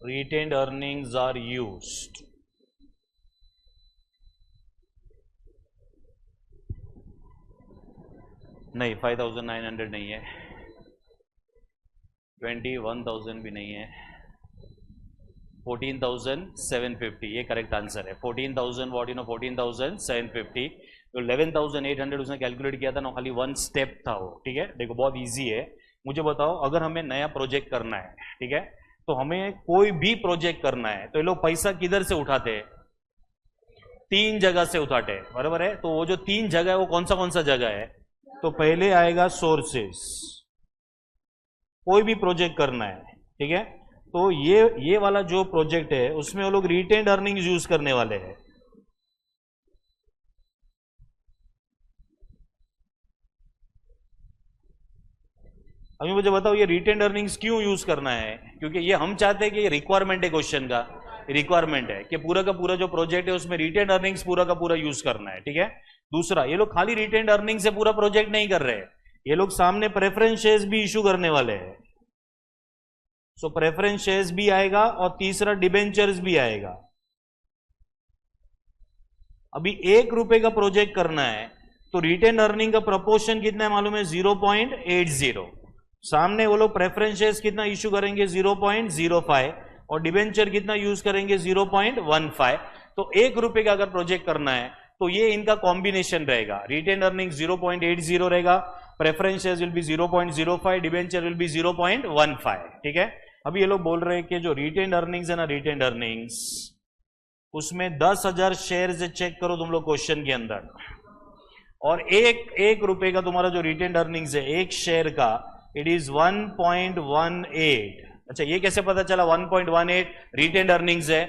retained earnings are used, नहीं 5,900 नहीं है, 21,000 भी नहीं है, 14,750 ये करेक्ट आंसर है। 14,000 व्हाट, 14,750। तो 11,800 उसने कैलकुलेट किया था ना, खाली वन स्टेप था वो। ठीक है, देखो बहुत इजी है। मुझे बताओ, अगर हमें नया प्रोजेक्ट करना है, ठीक है, तो हमें कोई भी प्रोजेक्ट करना है तो ये लोग पैसा किधर से उठाते हैं? 3 जगह से उठाते हैं, बराबर है। तो वो जो 3 जगह है वो कौन सा जगह है? तो पहले आएगा सोर्सेस, कोई भी प्रोजेक्ट करना है, ठीक है, तो ये वाला जो प्रोजेक्ट है उसमें वो लोग रिटेन्ड अर्निंग्स यूज करने वाले हैं। अभी मुझे बताओ, ये रिटेन्ड अर्निंग्स क्यों यूज करना है? क्योंकि ये हम चाहते हैं कि ये रिक्वायरमेंट है, क्वेश्चन का रिक्वायरमेंट है कि पूरा का पूरा जो प्रोजेक्ट है उसमें रिटेन्ड अर्निंग्स पूरा का पूरा यूज करना है। ठीक है। दूसरा, ये लोग खाली रिटेन्ड अर्निंग से पूरा प्रोजेक्ट नहीं कर रहे, ये लोग सामने प्रेफरेंस शेयर्स भी इशू करने वाले हैं। सो प्रेफरेंस शेयर्स भी आएगा और तीसरा डिबेंचर्स भी आएगा। अभी 1 रुपए का प्रोजेक्ट करना है तो रिटेन अर्निंग का प्रपोर्शन कितना है मालूम है? 0.80। सामने वो लोग प्रेफरेंस शेयर्स कितना इश्यू करेंगे? 0.05 और डिबेंचर कितना यूज करेंगे? 0.15। तो 1 रुपए का अगर प्रोजेक्ट करना है तो ये इनका कॉम्बिनेशन रहेगा। रिटेन अर्निंग 0.80 रहेगा, preference shares will be 0.05, debenture will B 0.15। ठीक है, अभी ये लोग बोल रहे हैं कि जो रिटेन अर्निंग्स है ना, रिटेन अर्निंग्स उसमें 10,000 शेयर्स चेक करो तुम लोग क्वेश्चन के अंदर, और एक रुपए का तुम्हारा जो रिटेन अर्निंग्स है एक शेयर का, इट इज 1.18। अच्छा, ये कैसे पता चला 1.18 रिटेन अर्निंग्स है?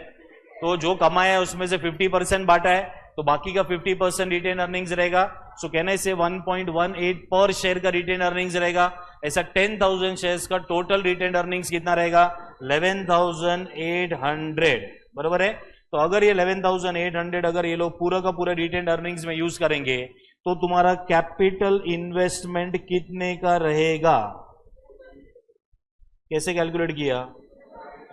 तो जो कमाया है उसमें से 50% बांटा है, तो बाकी का 50% रिटेन अर्निंग्स रहेगा। सो कहने से 1.18 पर शेयर का रिटेन अर्निंग्स रहेगा। ऐसा 10,000 शेयर्स का टोटल रिटेन अर्निंग्स कितना रहेगा? 11,800। बराबर है? तो अगर ये 11,800 अगर ये लोग पूरा का पूरा रिटेन अर्निंग्स में यूज करेंगे तो तुम्हारा कैपिटल इन्वेस्टमेंट कितने का रहेगा? कैसे कैलकुलेट किया?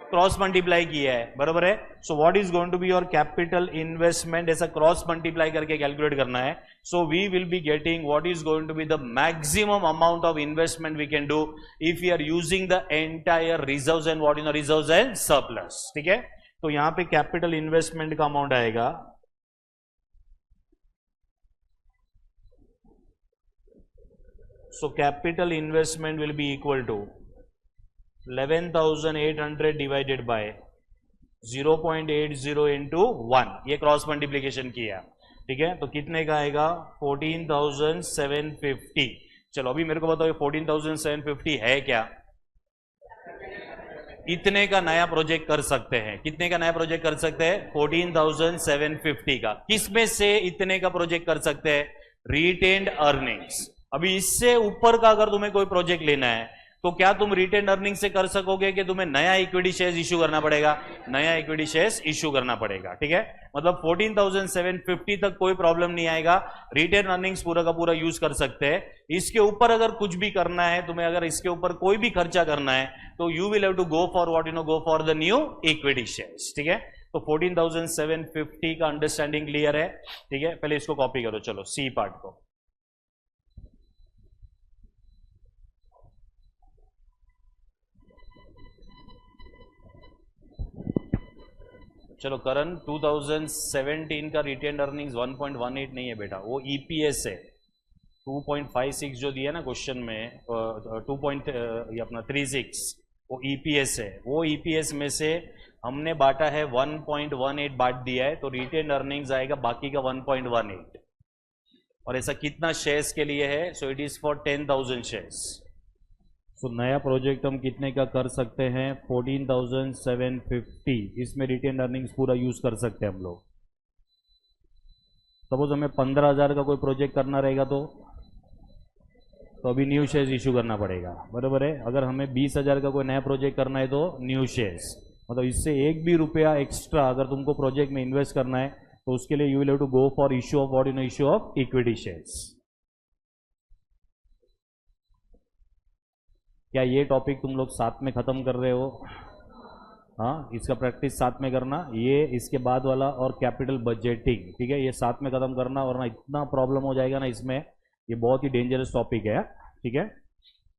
क्रॉस मल्टीप्लाई किया है। बराबर है? So what is going to be your capital investment, ऐसा क्रॉस मल्टीप्लाई करके कैलकुलेट करना है। So we will be getting what is going to be the maximum amount of investment we can do if you are using the entire reserves and what in reserves and surplus. ठीक है, तो यहां पे capital investment का amount आएगा so capital investment will be equal to 11,800 divided by 0.80 into 1। ये cross multiplication किया। ठीक है, तो कितने का आएगा? 14,750। चलो अभी मेरे को बताओ 14,750 है क्या? इतने का नया प्रोजेक्ट कर सकते हैं। कितने का नया प्रोजेक्ट कर सकते हैं? 14,750 का। किसमें से इतने का प्रोजेक्ट कर सकते हैं? Retained earnings. अभी इससे ऊपर का अगर तुम्हें कोई प्रोजेक्ट लेना है तो क्या तुम रिटेन अर्निंग से कर सकोगे कि तुम्हें नया इक्विटी शेयर्स इश्यू करना पड़ेगा? नया इक्विटी शेयर्स इश्यू करना पड़ेगा। ठीक है, मतलब 14,750 तक कोई प्रॉब्लम नहीं आएगा, रिटेन अर्निंग्स पूरा का पूरा यूज कर सकते हैं। इसके ऊपर अगर कुछ भी करना है तुम्हें, अगर इसके ऊपर कोई भी खर्चा करना है तो you will have to go for what go for the new equity shares. ठीक है, तो 14,750 का अंडरस्टैंडिंग क्लियर है? ठीक है, पहले इसको कॉपी करो। चलो सी पार्ट को, चलो करण 2017 का रिटेन अर्निंग्स 1.18 नहीं है बेटा, वो ईपीएस है। 2.56 जो दिया ना क्वेश्चन में, 2.36 वो ईपीएस है। वो ईपीएस में से हमने बांटा है 1.18 बांट दिया है, तो रिटेन अर्निंग्स आएगा बाकी का 1.18। और ऐसा कितना शेयर्स के लिए है? So it is for 10,000 shares. तो नया प्रोजेक्ट हम कितने का कर सकते हैं? 14,750। इसमें रिटेन अर्निंग्स पूरा यूज कर सकते हैं हम लोग। सपोज हमें 15,000 का कोई प्रोजेक्ट करना रहेगा तो अभी न्यू शेयर्स इशू करना पड़ेगा। बराबर है? अगर हमें 20,000 का कोई नया प्रोजेक्ट करना है तो न्यू शेयर्स, मतलब इससे एक भी रुपया एक्स्ट्रा अगर तुमको प्रोजेक्ट में इन्वेस्ट करना है तो उसके लिए you will have to go for issue of what issue of equity shares. क्या ये टॉपिक तुम लोग साथ में खत्म कर रहे हो? हाँ, इसका प्रैक्टिस साथ में करना, ये इसके बाद वाला और कैपिटल बजटिंग। ठीक है, ये साथ में खत्म करना वरना इतना प्रॉब्लम हो जाएगा ना इसमें, ये बहुत ही डेंजरस टॉपिक है। ठीक है,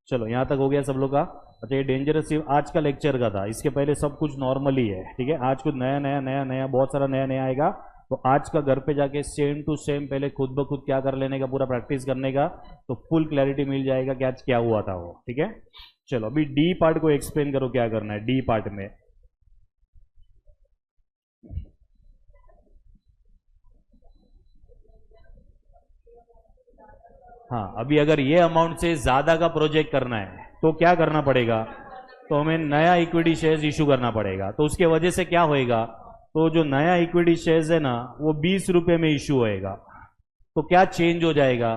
चलो यहाँ तक हो गया सब लोग का। अच्छा, ये डेंजरस सिर्फ आज का लेक्चर का था, इसके पहले सब कुछ नॉर्मल ही है। ठीक है, आज कुछ नया नया नया नया बहुत सारा नया नया आएगा, तो आज का घर पे जाके सेम टू सेम पहले खुद ब खुद क्या कर लेने का, पूरा प्रैक्टिस करने का, तो फुल क्लैरिटी मिल जाएगा कि आज क्या हुआ था वो। ठीक है, चलो अभी डी पार्ट को एक्सप्लेन करो, क्या करना है डी पार्ट में। हाँ, अभी अगर ये अमाउंट से ज्यादा का प्रोजेक्ट करना है तो क्या करना पड़ेगा? तो हमें नया इक्विटी शेयर्स इशू करना पड़ेगा। तो उसके वजह से क्या होएगा? तो जो नया इक्विटी शेयर्स है ना वो 20 रुपए में इशू होएगा। तो क्या चेंज हो जाएगा?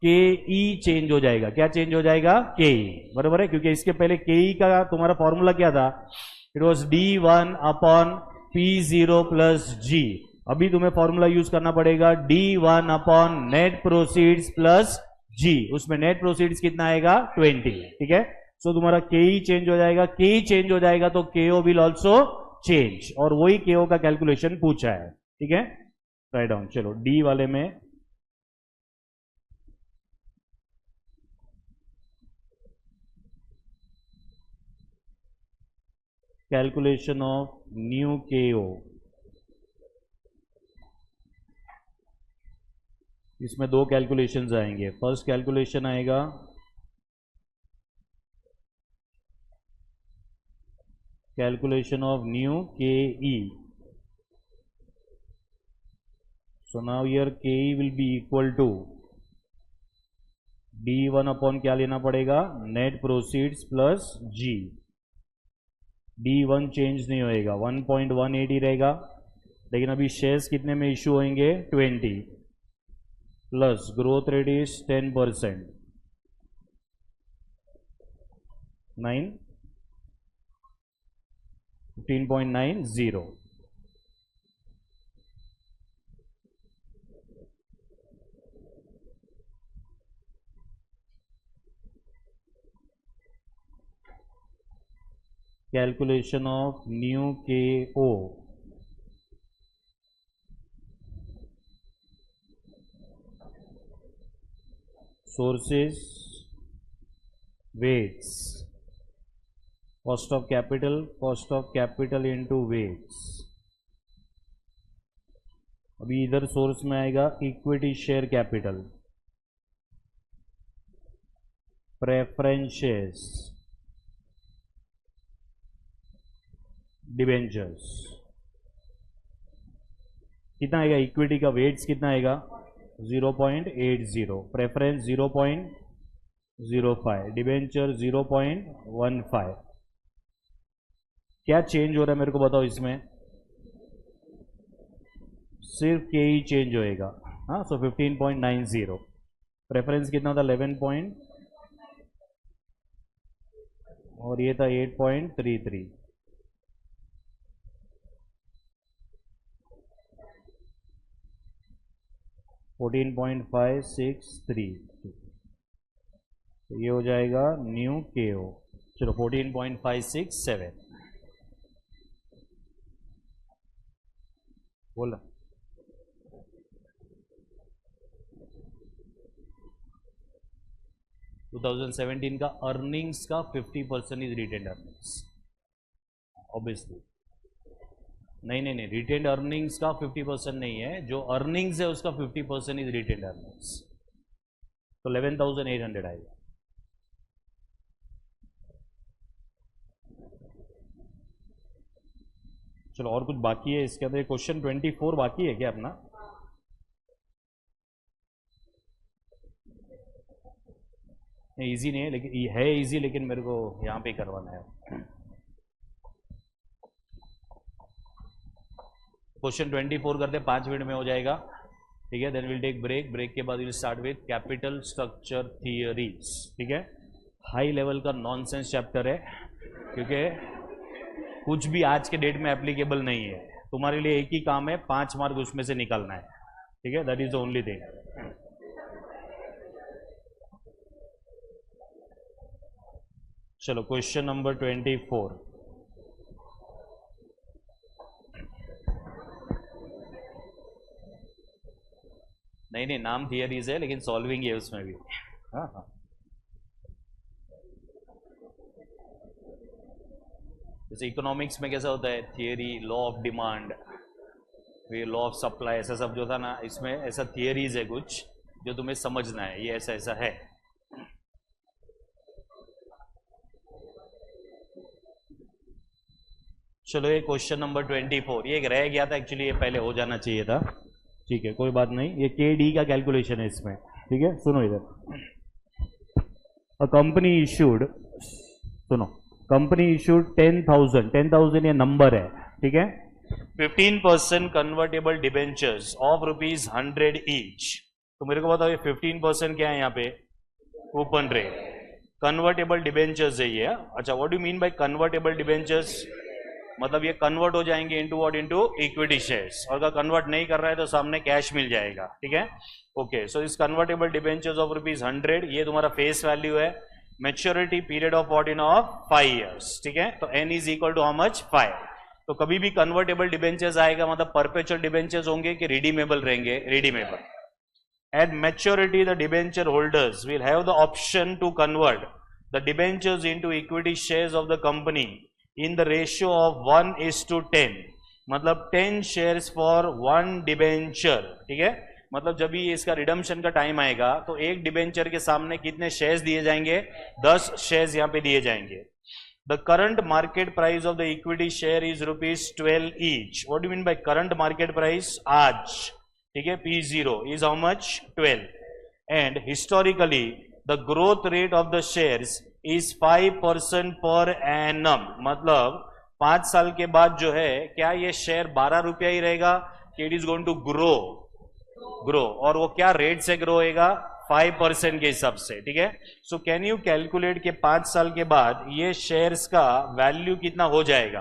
के ई चेंज हो जाएगा। क्या चेंज हो जाएगा? के ई। बराबर है? क्योंकि इसके पहले के ई का तुम्हारा फॉर्मूला क्या था? It was D1 upon P0 plus g. अभी तुम्हें फॉर्मूला यूज करना पड़ेगा D1 upon net proceeds plus g. उसमें नेट प्रोसीड्स कितना आएगा? 20। ठीक है, सो तुम्हारा के ई चेंज हो जाएगा। के ई चेंज हो जाएगा तो केओ विल ऑल्सो चेंज, और वही केओ का कैलकुलेशन पूछा है। ठीक है, राइट डाउन। चलो डी वाले में कैलकुलेशन ऑफ न्यू केओ, इसमें दो कैलकुलेशंस आएंगे। फर्स्ट कैलकुलेशन आएगा calculation of new K E. So now here K E will be equal to D1 upon क्या लेना पड़ेगा, net proceeds plus g. D1 change नहीं होएगा, 1.18 ही रहेगा, लेकिन अभी शेयर्स कितने में इशू होंगे, 20, plus growth rate is 10%, 9 15.90। Calculation of new K O, sources, weights, cost of capital into weights. अभी इधर सोर्स में आएगा equity share capital, preference shares, debentures. कितना आएगा इक्विटी का, वेट्स कितना आएगा 0.80, प्रेफरेंस 0.05, डिबेंचर 0.15। क्या चेंज हो रहा है मेरे को बताओ इसमें, सिर्फ के ही चेंज होएगा। हाँ, सो 15.90, प्रेफरेंस कितना था 11 और ये था 8.33। $14.563, तो ये हो जाएगा न्यू केओ। चलो 14.567 बोला। टू 2017 का अर्निंग्स का 50% इज रिटेन्ड अर्निंग्स, ऑब्वियसली। नहीं, रिटेन्ड अर्निंग्स का 50% नहीं है, जो अर्निंग्स है उसका 50% इज रिटेन्ड अर्निंग्स, तो 11,800 आएगा। चलो और कुछ बाकी है इसके अंदर, क्वेश्चन 24 बाकी है क्या अपना, नहीं इजी नहीं है, लेकिन है इजी, लेकिन मेरे को यहाँ पे करवाना है। क्वेश्चन 24 करते 5 मिनट में हो जाएगा, ठीक है। देन विल टेक ब्रेक के बाद will start with capital structure theories, ठीक है। हाई लेवल का नॉनसेंस चैप्टर है, क्योंकि कुछ भी आज के डेट में एप्लीकेबल नहीं है। तुम्हारे लिए एक ही काम है, 5 मार्क उसमें से निकालना है, ठीक है। That is the only thing. चलो क्वेश्चन नंबर 24। नहीं, नाम थियरीज है, लेकिन सॉल्विंग है उसमें भी। हाँ, जैसे इकोनॉमिक्स में कैसा होता है, थियरी, लॉ ऑफ डिमांड, फिर लॉ ऑफ सप्लाई, ऐसा सब जो था ना, इसमें ऐसा थियरीज है कुछ जो तुम्हें समझना है, ये ऐसा ऐसा है। चलो ये क्वेश्चन नंबर 24, ये एक रह गया था एक्चुअली, ये पहले हो जाना चाहिए था, ठीक है, कोई बात नहीं। ये के डी का कैलकुलेशन है इसमें, ठीक है। सुनो इधर, अ कंपनी इश्यूड, सुनो, कंपनी इश्यूड 10,000 ये नंबर है, ठीक है। 15% कन्वर्टेबल डिबेंचर्स ऑफ ₹100 ईच। तो मेरे को बताओ ये 15% क्या है यहाँ पे, कूपन रेट। कन्वर्टेबल डिबेंचर्स है ये। अच्छा, what do mean bye convertible debentures, मतलब ये कन्वर्ट हो जाएंगे into what, into equity shares. और अगर कन्वर्ट नहीं कर रहा है तो सामने कैश मिल जाएगा, ठीक है। ओके, सो इस कन्वर्टेबल डिबेंचर्स ऑफ ₹100, ये तुम्हारा फेस वैल्यू है। Maturity period of what, in of 5 years, ठीक है। तो n is equal to how much, 5। तो कभी भी कन्वर्टेबल डिबेंचर्स आएगा मतलब परपेचुअल डिबेंचर्स होंगे कि रिडीमेबल रहेंगे, redeemable. At maturity, the debenture holders will have the option to convert the debentures into equity shares of the company in the ratio of 1:10, मतलब 10 shares for 1 debenture, ठीक है। मतलब जब भी इसका रिडम्पशन का टाइम आएगा तो एक डिबेंचर के सामने कितने शेयर्स दिए जाएंगे, 10 शेयर्स यहां पे दिए जाएंगे। The current market price of the equity share is ₹12 each. What do mean by current market price? आज, ठीक है, P0 is how much? 12। And historically the growth rate of the shares is 5% per annum, मतलब 5 साल के बाद जो है क्या ये शेयर 12 रुपया ही रहेगा कि it is going to grow, और वो क्या रेट से ग्रो होएगा? 5% के हिसाब से, ठीक है। सो कैन यू कैलकुलेट के 5 साल के बाद ये शेयर्स का वैल्यू कितना हो जाएगा?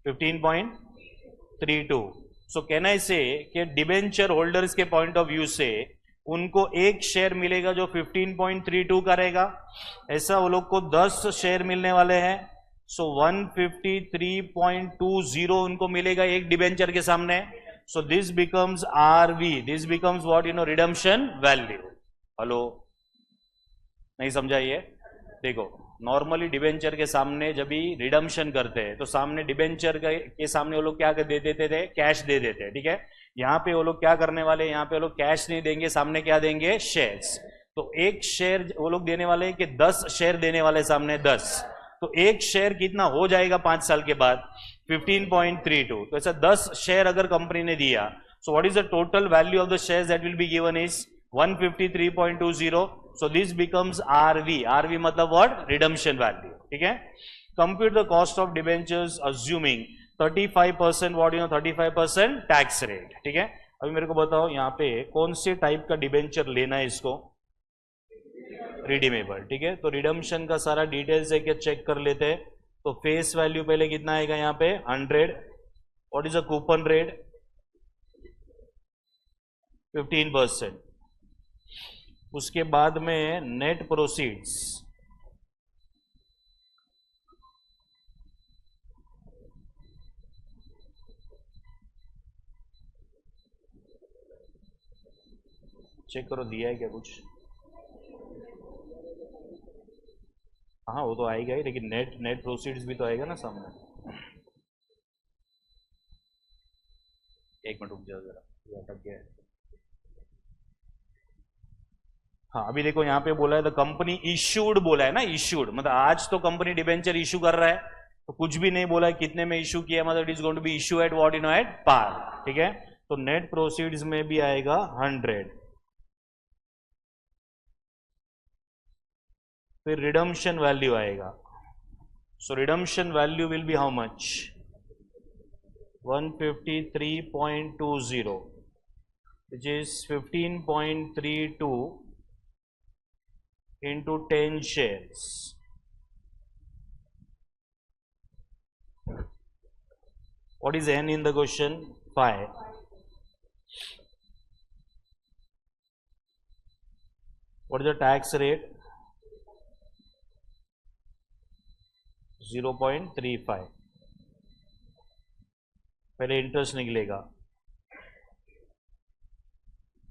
15.32। सो कैन आई से कि डिबेंचर होल्डर्स के पॉइंट ऑफ व्यू से उनको एक शेयर मिलेगा जो 15.32 का रहेगा, ऐसा वो लोग को 10 शेयर मिलने वाले हैं। सो 153.20 उनको मिलेगा एक डिबेंचर के सामने। So this becomes RV, this becomes what redemption value. Hello, नहीं समझा ये? देखो, नॉर्मली डिबेंचर के सामने जब भी रिडम्पशन करते हैं तो सामने डिबेंचर के सामने वो लोग क्या दे देते थे? कैश दे देते हैं, ठीक है। यहाँ पे वो लोग क्या करने वाले? यहाँ पे वो लोग कैश नहीं देंगे, सामने क्या देंगे? शेयर्स। तो एक शेयर वो लोग देने वाले हैं कि 10 शेयर देने वाले सामने 10, तो एक शेयर कितना हो जाएगा 5 साल के बाद? 15.32। तो ऐसा 10 शेयर अगर कंपनी ने दिया, सो what is the total value of the shares that will be given is 153.20। So this becomes RV मतलब व्हाट? रिडम्पशन वैल्यू, ठीक है। Compute the cost of debentures assuming 35% what 35% tax rate, ठीक है। अभी मेरे को बताओ यहाँ पे कौन से टाइप का डिबेंचर लेना है इसको? रिडीमेबल, ठीक है। तो रिडम्पशन का सारा डिटेल्स है क्या चेक कर लेते हैं। तो फेस वैल्यू पहले कितना आएगा यहाँ पे? 100। What is a coupon rate? 15%। उसके बाद में नेट प्रोसीड्स, चेक करो दिया है क्या कुछ? हाँ वो तो आएगा ही, लेकिन नेट प्रोसीड्स भी तो आएगा ना सामने। एक मिनट रुक जाओ जरा, ये अटक गया है। हाँ अभी देखो यहाँ पे बोला है द कंपनी इशूड, बोला है ना, इशूड मतलब आज तो कंपनी डिबेंचर इशू कर रहा है, तो कुछ भी नहीं बोला है कितने में इशू किया, मतलब it is going to be issue at what at par, ठीक है। तो नेट प्रोसीड्स में भी आएगा 100। फिर रिडम्पशन वैल्यू आएगा। So redemption value will be how much? 153.20, which is 15.32 into 10 shares. What is n in the question? 5. What is the tax rate? 0.35। पहले interest निकलेगा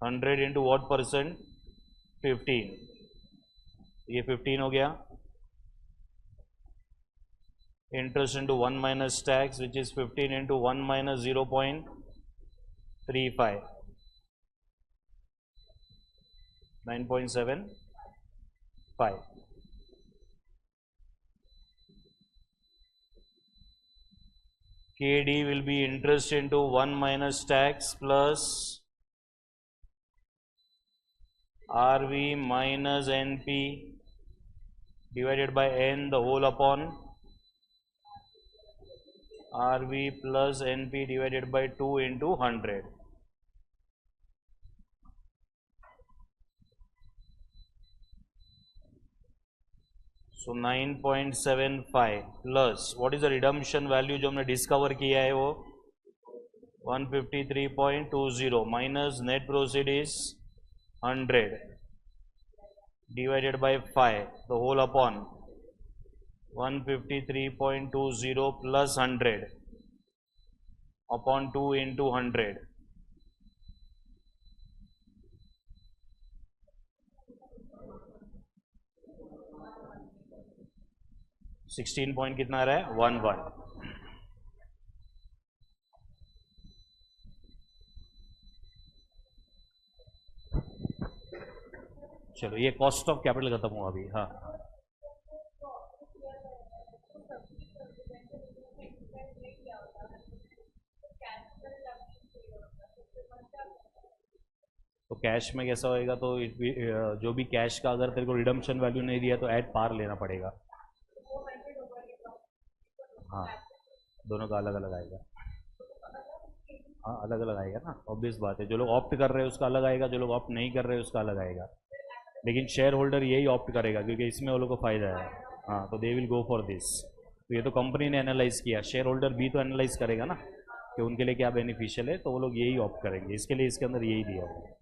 100 इंटू वॉट परसेंट? 15। ये 15 हो गया। Interest into 1 minus tax which is 15 into 1 minus 0.35, 9.75। KD will be interest into 1 minus tax plus RV minus NP divided by N the whole upon RV plus NP divided by 2 into 100. So 9.75 plus what is the redemption value जो हमने discover किया है वो 153.20 minus net proceed is 100 divided by 5 the whole upon 153.20 plus 100 upon 2 into 100. 16 point कितना आ रहा है 11। चलो ये कॉस्ट ऑफ कैपिटल खत्म हुआ अभी। हाँ तो कैश में कैसा होएगा, तो जो भी कैश का अगर तेरे को रिडम्पशन वैल्यू नहीं दिया तो एट पार लेना पड़ेगा। हाँ दोनों का अलग अलग आएगा। हाँ अलग अलग आएगा ना, ऑब्वियस बात है। जो लोग ऑप्ट कर रहे हैं उसका अलग आएगा, जो लोग ऑप्ट नहीं कर रहे हैं उसका अलग आएगा। लेकिन शेयर होल्डर यही ऑप्ट करेगा क्योंकि इसमें वो लोग को फायदा है। हाँ तो they will go for this. तो ये तो कंपनी ने एनालाइज किया, शेयर होल्डर भी तो एनालाइज करेगा ना कि उनके लिए क्या बेनिफिशियल है, तो वो लोग यही ऑप्ट करेंगे। इसके लिए इसके अंदर यही दिया हुआ है।